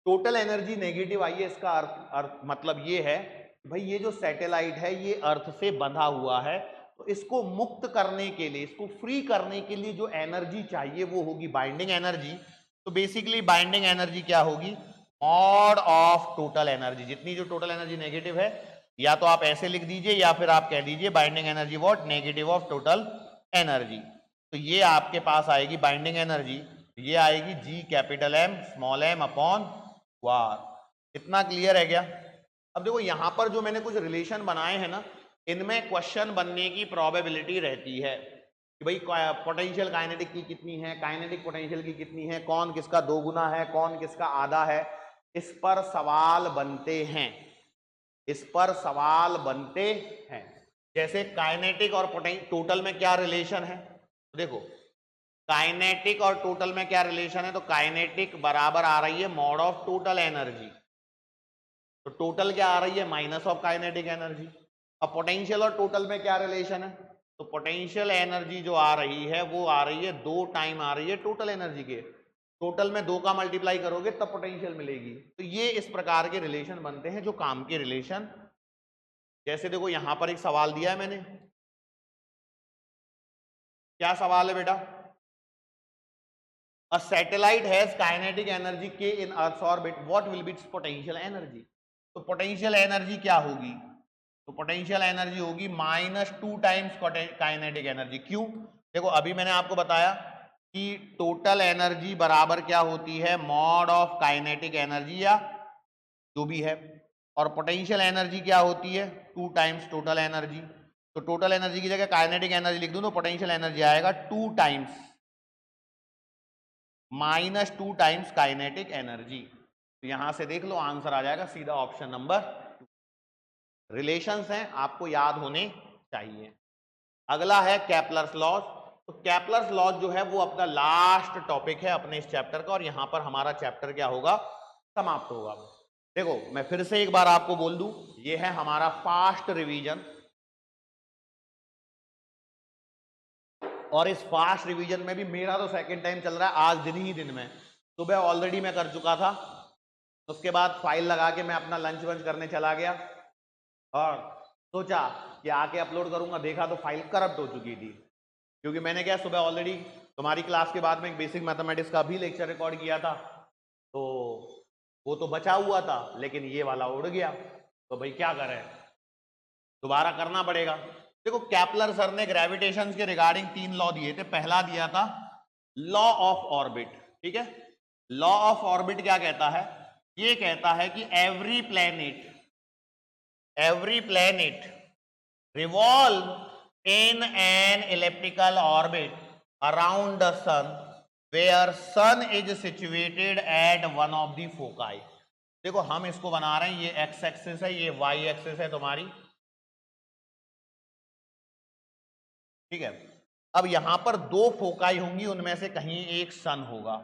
टोटल एनर्जी नेगेटिव आई है, इसका अर्थ मतलब ये है भाई ये जो सैटेलाइट है ये अर्थ से बंधा हुआ है, तो इसको मुक्त करने के लिए, इसको फ्री करने के लिए जो एनर्जी चाहिए वो होगी बाइंडिंग एनर्जी। तो बेसिकली बाइंडिंग एनर्जी क्या होगी? Mod of total energy. जितनी जो टोटल एनर्जी नेगेटिव है, या तो आप ऐसे लिख दीजिए या फिर आप कह दीजिए binding energy what? Negative of total energy. तो ये आपके पास आएगी बाइंडिंग एनर्जी, ये आएगी G capital M small m upon वार। इतना क्लियर है क्या? अब देखो यहां पर जो मैंने कुछ रिलेशन बनाए हैं ना, इनमें क्वेश्चन बनने की प्रोबेबिलिटी रहती है कि भाई पोटेंशियल काइनेटिक की कितनी है, काइनेटिक पोटेंशियल की कितनी है, कौन किसका 2 गुना है, कौन किसका आधा है। इस पर सवाल बनते हैं, इस पर सवाल बनते हैं। जैसे काइनेटिक और टोटल में क्या रिलेशन है? तो देखो काइनेटिक और टोटल में क्या रिलेशन है? तो काइनेटिक बराबर आ रही है मॉड ऑफ टोटल एनर्जी, तो टोटल क्या आ रही है? Minus of kinetic energy. अब पोटेंशियल और टोटल में क्या रिलेशन है? तो पोटेंशियल एनर्जी जो आ रही है वो आ रही है 2 टाइम आ रही है टोटल एनर्जी के। टोटल में 2 का मल्टीप्लाई करोगे तब पोटेंशियल मिलेगी। तो ये इस प्रकार के रिलेशन बनते हैं जो काम के रिलेशन। जैसे देखो यहां पर एक सवाल दिया है मैंने, क्या सवाल है बेटा? A satellite has kinetic energy k in Earth's orbit. What will be its potential energy? तो पोटेंशियल एनर्जी क्या होगी? तो पोटेंशियल एनर्जी होगी -2 टाइम्स काइनेटिक एनर्जी। क्यों? देखो अभी मैंने आपको बताया कि टोटल एनर्जी बराबर क्या होती है? मॉड ऑफ काइनेटिक एनर्जी या जो भी है, और पोटेंशियल एनर्जी क्या होती है? 2 टाइम्स टोटल एनर्जी। तो टोटल एनर्जी की जगह काइनेटिक एनर्जी लिख दूं तो पोटेंशियल एनर्जी आएगा 2 टाइम्स -2 टाइम्स काइनेटिक एनर्जी। तो यहां से देख लो आंसर आ जाएगा सीधा ऑप्शन नंबर 2। रिलेशंस हैं, आपको याद होने चाहिए। अगला है केपलर्स लॉज। तो केपलर्स लॉज जो है वो अपना लास्ट टॉपिक है अपने इस चैप्टर का, और यहां पर हमारा चैप्टर क्या होगा? समाप्त होगा। देखो मैं फिर से एक बार आपको बोल दूं, ये है हमारा फास्ट रिवीजन, और इस फास्ट रिवीजन में भी मेरा तो सेकंड टाइम चल रहा है आज दिन ही दिन में। सुबह ऑलरेडी मैं कर चुका था, उसके बाद फाइल लगा के मैं अपना लंच वंच करने चला गया और सोचा कि आके अपलोड करूंगा, देखा तो फाइल करप्ट हो चुकी थी। क्योंकि मैंने क्या सुबह ऑलरेडी तुम्हारी क्लास के बाद में एक बेसिक मैथमेटिक्स का भी लेक्चर रिकॉर्ड किया था, तो वो तो बचा हुआ था, लेकिन ये वाला उड़ गया। तो भाई क्या करें, दोबारा करना पड़ेगा। देखो कैपलर सर ने ग्रेविटेशन के रिगार्डिंग 3 लॉ दिए थे। पहला दिया था लॉ ऑफ ऑर्बिट, ठीक है। लॉ ऑफ ऑर्बिट क्या कहता है? ये कहता है कि every planet revolve in an elliptical orbit around the sun where sun is situated at one of the foci. देखो हम इसको बना रहे हैं, ये एक्स एक्सिस है, ये वाई एक्सिस है तुम्हारी, ठीक है। अब यहां पर दो फोकाई होंगी, उनमें से कहीं एक सन होगा।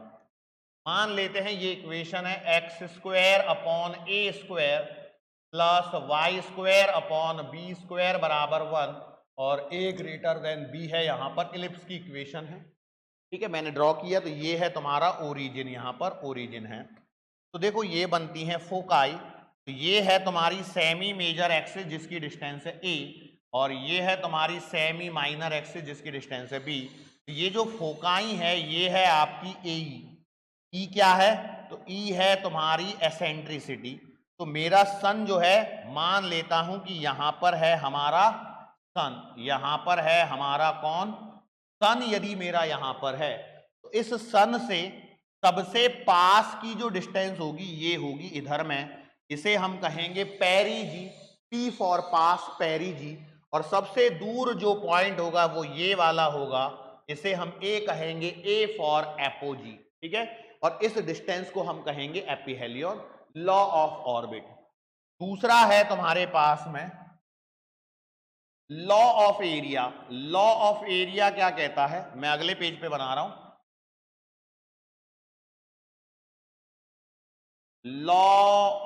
मान लेते हैं ये इक्वेशन है x square upon a square plus y square upon b square बराबर 1 और ए ग्रेटर देन बी है, यहां पर इलिप्स की इक्वेशन है, ठीक है। मैंने ड्रॉ किया तो ये है तुम्हारा ओरिजिन, यहां पर ओरिजिन है। तो देखो ये बनती है फोकाई, तो ये है तुम्हारी सेमी मेजर एक्सिस जिसकी डिस्टेंस है ए, और ये है तुम्हारी सेमी माइनर एक्सिस जिसकी डिस्टेंस है बी। तो ये जो फोकाई है ये है आपकी ए, ई क्या है, तो ई है तुम्हारी एसेंट्रिसिटी। तो मेरा सन जो है, मान लेता हूं कि यहां पर है हमारा सन, यहां पर है हमारा कौन, सन। यदि मेरा यहां पर है तो इस सन से सबसे पास की जो डिस्टेंस होगी ये होगी इधर में, इसे हम कहेंगे perigee, P for pass, perigee. और सबसे दूर जो पॉइंट होगा वो ये वाला होगा, इसे हम ए कहेंगे, ए फॉर एपोजी, ठीक है। और इस डिस्टेंस को हम कहेंगे एपिहेलियन, लॉ ऑफ ऑर्बिट। दूसरा है तुम्हारे पास में law of area. Law of area क्या कहता है, मैं अगले पेज पे बना रहा हूं। लॉ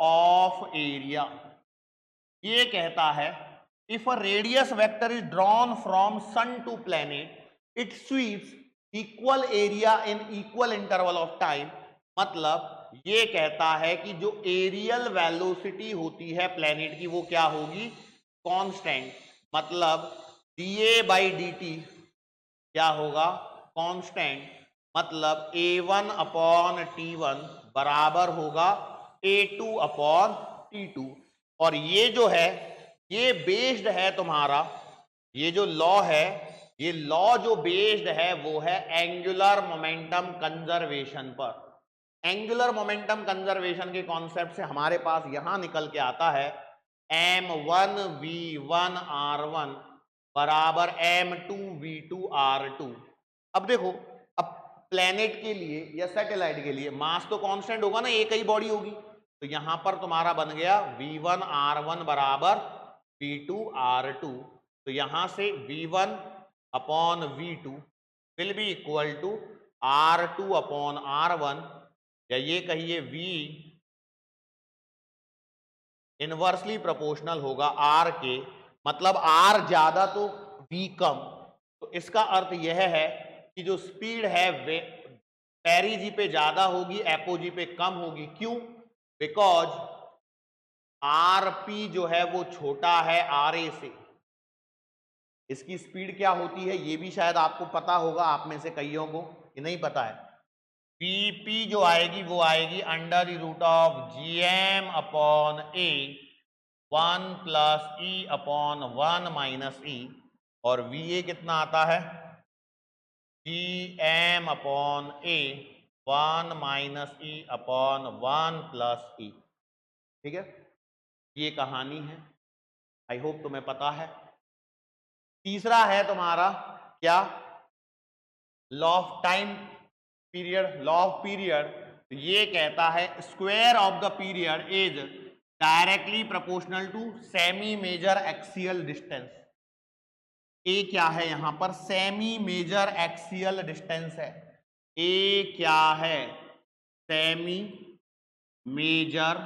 ऑफ एरिया ये कहता है if a radius vector is drawn from sun to planet it sweeps equal area in equal interval of time. मतलब ये कहता है कि जो एरियल वेलोसिटी होती है प्लैनेट की वो क्या होगी, कांस्टेंट। मतलब dA बाई dt क्या होगा, कांस्टेंट। मतलब A1 अपॉन T1 बराबर होगा A2 अपॉन T2। और ये जो है ये बेस्ड है तुम्हारा, ये जो लॉ है, ये लॉ जो बेस्ड है वो है एंगुलर मोमेंटम कंजर्वेशन पर। एंगुलर मोमेंटम कंजर्वेशन के कॉन्सेप्ट से हमारे पास यहां निकल के आता है m1 v1 r1 बराबर m2 v2 r2। अब देखो, अब प्लेनेट के लिए या सैटेलाइट के लिए मास तो कांस्टेंट होगा ना, एक ही बॉडी होगी, तो यहां पर तुम्हारा बन गया v1 r1 बराबर v2 r2। तो यहां से v1 upon v2 will be equal to r2 upon r1, या ये कहिए v इनवर्सली प्रोपोर्शनल होगा r के। मतलब r ज्यादा तो v कम। तो इसका अर्थ यह है कि जो स्पीड है वे पेरीजी पे ज्यादा होगी, एपोजी पे कम होगी। क्यों, बिकॉज rp जो है वो छोटा है ra से। इसकी स्पीड क्या होती है ये भी शायद आपको पता होगा, आप में से कईयों को ये नहीं पता है। Vp जो आएगी वो आएगी under the root of gm upon a 1 plus e upon 1 minus e, और Va कितना आता है gm upon a 1 minus e upon 1 plus e, ठीक है। ये कहानी है, आई होप तुम्हें पता है। तीसरा है तुम्हारा क्या, law of time period, law of period. ये कहता है square of the period is directly proportional to semi major axial distance. A क्या है यहां पर, सेमी मेजर एक्सियल डिस्टेंस है। ए क्या है, सेमी मेजर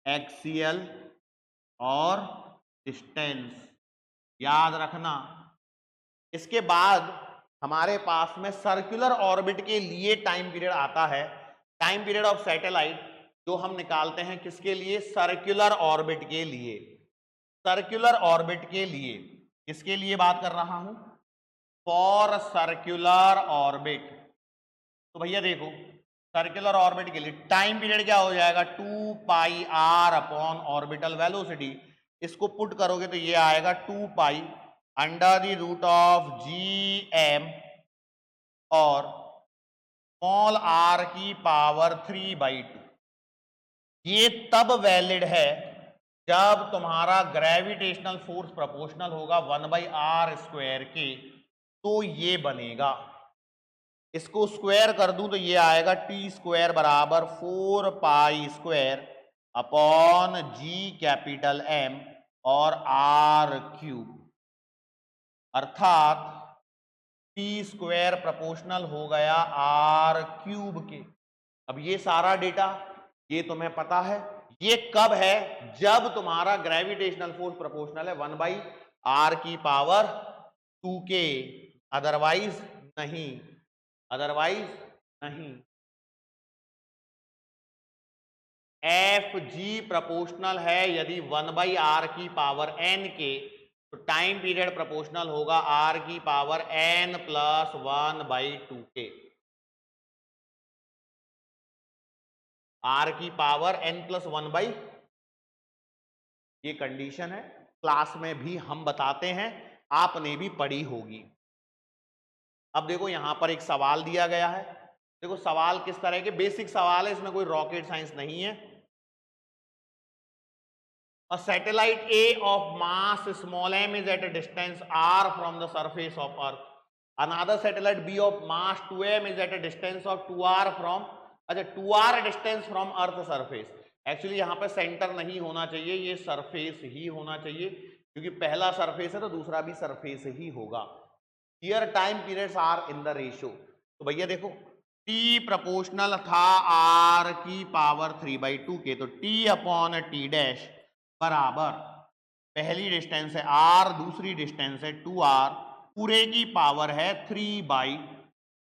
एक्सियल और डिस्टेंस, याद रखना। इसके बाद हमारे पास में सर्कुलर ऑर्बिट के लिए टाइम पीरियड आता है, टाइम पीरियड ऑफ सैटेलाइट, जो हम निकालते हैं किसके लिए, सर्कुलर ऑर्बिट के लिए। सर्कुलर ऑर्बिट के लिए किसके लिए बात कर रहा हूं, फॉर सर्कुलर ऑर्बिट। तो भैया देखो सर्कुलर ऑर्बिट के लिए टाइम पीरियड क्या हो जाएगा, 2 pi R upon orbital velocity. इसको पुट करोगे तो ये आएगा 2 pi under the root of G M और स्मॉल आर की पावर 3/2। ये तब वैलिड है जब तुम्हारा ग्रेविटेशनल फोर्स प्रोपोर्शनल होगा 1/r² के, तो ये बनेगा। इसको स्क्वायर कर दूं तो ये आएगा टी स्क्वायर बराबर 4 पाई स्क्वायर अपॉन जी कैपिटल एम और आर क्यूब, अर्थात टी स्क्वायर प्रोपोर्शनल हो गया आर क्यूब के। अब ये सारा डेटा ये तुम्हें पता है, ये कब है? जब तुम्हारा ग्रेविटेशनल फोर्स प्रोपोर्शनल है 1 बाई आर की पावर 2 के, अदरवाइज नहीं, अदरवाइज नहीं। एफ जी प्रोपोर्शनल है यदि 1 बाई आर की पावर एन के, तो टाइम पीरियड प्रोपोर्शनल होगा आर की पावर एन प्लस 1 बाई 2 के। आर की पावर एन प्लस 1 बाई, ये कंडीशन है, क्लास में भी हम बताते हैं, आपने भी पढ़ी होगी। अब देखो यहां पर एक सवाल दिया गया है, देखो सवाल किस तरह के, बेसिक सवाल है, इसमें कोई रॉकेट साइंस नहीं है। A satellite A of mass small m is at a distance r from the surface of Earth. Another satellite B of mass 2m is at a distance of 2r from, अच्छा 2r distance from Earth surface. Actually यहाँ पे centre नहीं होना चाहिए, ये surface ही होना चाहिए, क्योंकि पहला सरफेस है तो दूसरा भी सरफेस ही होगा। Here time periods are in the ratio. तो भैया देखो t प्रोपोर्शनल था r की पावर 3/2 के, तो t अपॉन टी डैश बराबर पहली डिस्टेंस है r, दूसरी डिस्टेंस है 2r, पूरे की पावर है 3/।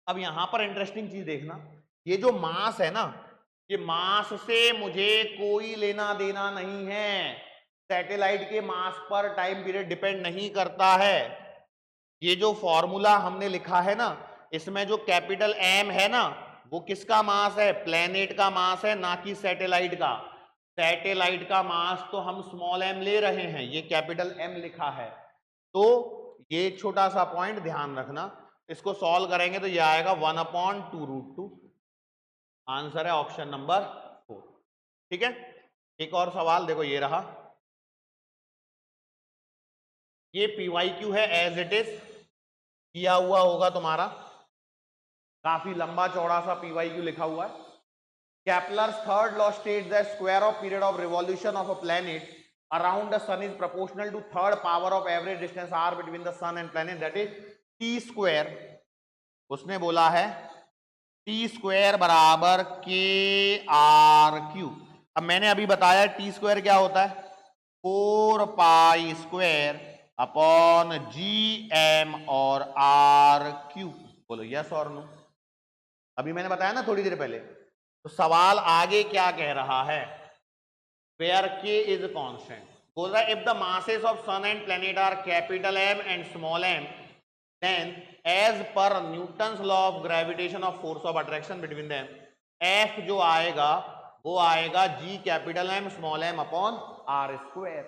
अब यहां पर इंटरेस्टिंग चीज देखना, ये जो मास है ना, ये मास से मुझे कोई लेना देना नहीं है, सैटेलाइट के मास पर टाइम पीरियड डिपेंड नहीं करता है। ये जो फॉर्मूला हमने लिखा है ना, इसमें जो कैपिटल एम है ना, वो किसका मास है? प्लेनेट का मास है, ना कि सैटेलाइट का। सैटेलाइट का मास तो हम स्मॉल एम ले रहे हैं, ये कैपिटल एम लिखा है। तो ये छोटा सा पॉइंट ध्यान रखना, इसको सॉल्व करेंगे तो ये आएगा 1/2√2। आंसर है ऑप्शन नंबर 4। ठीक है, एक और सवाल देखो, ये रहा, ये PYQ है, एज इट इज किया हुआ होगा तुम्हारा, काफी लंबा चौड़ा सा PYQ लिखा हुआ है। Kepler's third law states that square of period of revolution of a planet around the sun is proportional to third power of average distance r between the sun and planet, that is t square। उसने बोला है t square बराबर k r cube. अब मैंने अभी बताया t square क्या होता है, 4 pi square upon G M और r क्यूब। बोलो यस और नो। अभी मैंने बताया ना थोड़ी देर पहले, तो सवाल आगे क्या कह रहा है, वेयर के इज कांस्टेंट, बोल रहा है if the masses of sun and planet are capital M and small m, then as per Newton's law of gravitation of force of attraction between them, F जो आएगा वो आएगा G capital M small m upon r square.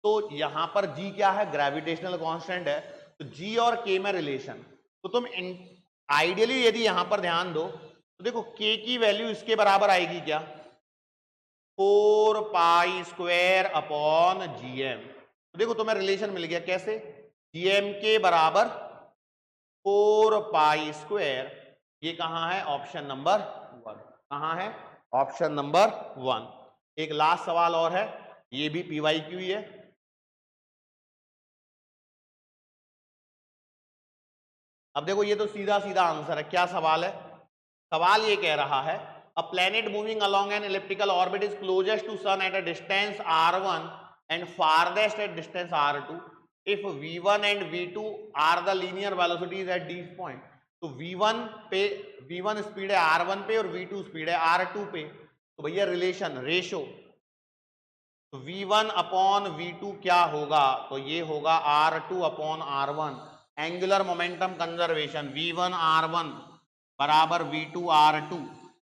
तो यहां पर जी क्या है, gravitational constant है, तो जी और के में रिलेशन, तो तुम आइडियली यदि यहां पर ध्यान दो तो देखो k की वैल्यू इसके बराबर आएगी क्या, 4 पाई स्क्वायर अपॉन जीएम। तो देखो तुम्हें रिलेशन मिल गया, कैसे, जीएम के बराबर 4 पाई स्क्वायर, ये कहां है, ऑप्शन नंबर 1, कहां है, ऑप्शन नंबर 1। एक लास्ट सवाल और है, ये भी PYQ ही है। अब देखो ये तो सीधा सीधा आंसर है, क्या सवाल है, सवाल ये कह रहा है a planet moving along an elliptical orbit is closest to sun at a distance r1 and farthest at distance r2 if v1 and v2 are the linear velocities at these point। तो v1 पे, v1 speed है r1 पे और v2 speed है r2 पे, तो भैया relation ratio, तो v1 अपॉन v2 क्या होगा, तो ये होगा r2 upon r1। Angular momentum conservation, v1 r1 बराबर v2 r2,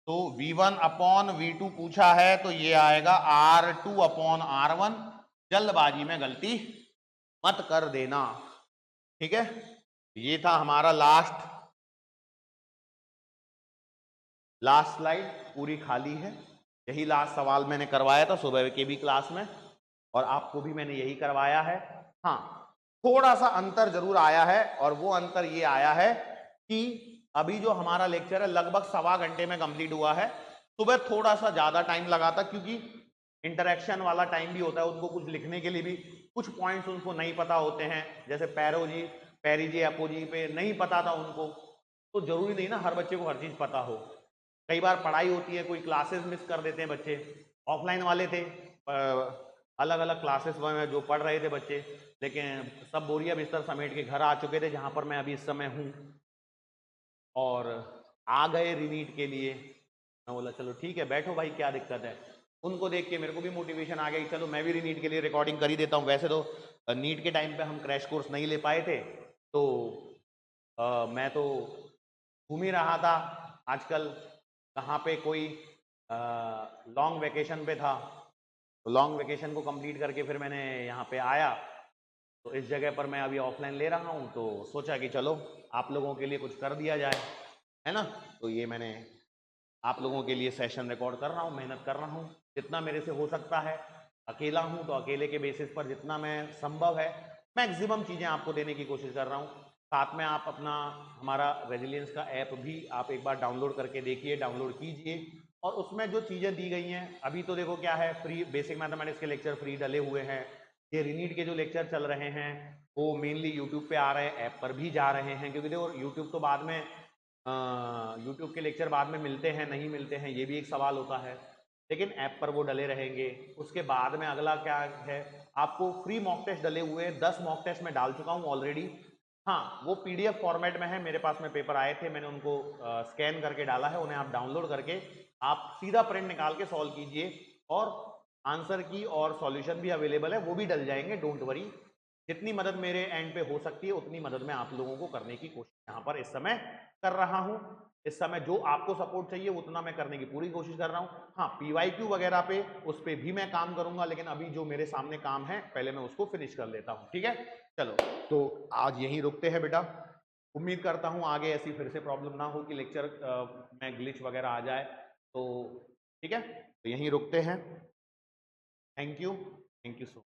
तो v1 अपॉन v2 पूछा है तो ये आएगा r2 अपॉन r1। जल्दबाजी में गलती मत कर देना, ठीक है। ये था हमारा लास्ट स्लाइड, पूरी खाली है, यही लास्ट सवाल मैंने करवाया था सुबह के भी क्लास में, और आपको भी मैंने यही करवाया है। हाँ, थोड़ा सा अंतर जरूर आया है, और वो अंतर ये आया है कि अभी जो हमारा लेक्चर है लगभग 1.25 घंटे में कंप्लीट हुआ है। सुबह थोड़ा सा ज़्यादा टाइम लगा था क्योंकि इंटरेक्शन वाला टाइम भी होता है, उनको कुछ लिखने के लिए भी कुछ पॉइंट्स उनको नहीं पता होते हैं, जैसे पैरी जी एपो जी पे नहीं पता था उनको, तो जरूरी नहीं ना हर बच्चे को हर चीज़ पता हो। कई बार पढ़ाई होती है, कोई क्लासेस मिस कर देते हैं बच्चे, ऑफलाइन वाले थे, अलग अलग क्लासेस में जो पढ़ रहे थे बच्चे, लेकिन सब बोरिया बिस्तर समेट के घर आ चुके थे जहाँ पर मैं अभी इस समय हूँ, और आ गए रिनीट के लिए। मैं बोला चलो ठीक है बैठो भाई, क्या दिक्कत है। उनको देख के मेरे को भी मोटिवेशन आ गई, चलो मैं भी रीनीट के लिए रिकॉर्डिंग कर ही देता हूँ। वैसे तो नीट के टाइम पे हम क्रैश कोर्स नहीं ले पाए थे, तो मैं तो घूम ही रहा था आजकल, कहाँ पे कोई लॉन्ग वेकेशन पे था, तो लॉन्ग वेकेशन को कंप्लीट करके फिर मैंने यहाँ पे आया, तो इस जगह पर मैं अभी ऑफलाइन ले रहा हूँ, तो सोचा कि चलो आप लोगों के लिए कुछ कर दिया जाए, है ना। तो ये मैंने आप लोगों के लिए सेशन रिकॉर्ड कर रहा हूँ, मेहनत कर रहा हूँ जितना मेरे से हो सकता है। अकेला हूँ तो अकेले के बेसिस पर जितना मैं संभव है मैक्सिमम चीज़ें आपको देने की कोशिश कर रहा हूँ। साथ में आप अपना हमारा रेजिलियंस का ऐप भी आप एक बार डाउनलोड करके देखिए, डाउनलोड कीजिए, और उसमें जो चीज़ें दी गई हैं, अभी तो देखो क्या है, फ्री बेसिक मैथमेटिक्स के लेक्चर फ्री डले हुए हैं। ये रीनीट के जो लेक्चर चल रहे हैं वो मेनली यूट्यूब पे आ रहे हैं, ऐप पर भी जा रहे हैं, क्योंकि देखो यूट्यूब तो बाद में यूट्यूब के लेक्चर बाद में मिलते हैं नहीं मिलते हैं, ये भी एक सवाल होता है, लेकिन ऐप पर वो डले रहेंगे। उसके बाद में अगला क्या है, आपको फ्री मॉक टेस्ट डले हुए हैं, 10 मॉक टेस्ट मैं डाल चुका हूँ ऑलरेडी। हाँ, वो पीडीएफ फॉर्मेट में है, मेरे पास में पेपर आए थे, मैंने उनको स्कैन करके डाला है, उन्हें आप डाउनलोड करके आप सीधा प्रिंट निकाल के सॉल्व कीजिए, और आंसर की और सॉल्यूशन भी अवेलेबल है, वो भी डल जाएंगे, डोंट वरी। जितनी मदद मेरे एंड पे हो सकती है उतनी मदद मैं आप लोगों को करने की कोशिश यहाँ पर इस समय कर रहा हूँ। इस समय जो आपको सपोर्ट चाहिए उतना मैं करने की पूरी कोशिश कर रहा हूँ। हाँ, पीवाईक्यू वगैरह पे उस पर भी मैं काम करूंगा, लेकिन अभी जो मेरे सामने काम है पहले मैं उसको फिनिश कर लेता हूँ, ठीक है। चलो, तो आज यहीं रुकते हैं बेटा, उम्मीद करता हूँ आगे ऐसी फिर से प्रॉब्लम ना हो कि लेक्चर में ग्लिच वगैरह आ जाए, तो ठीक है, तो यहीं रुकते हैं। Thank you so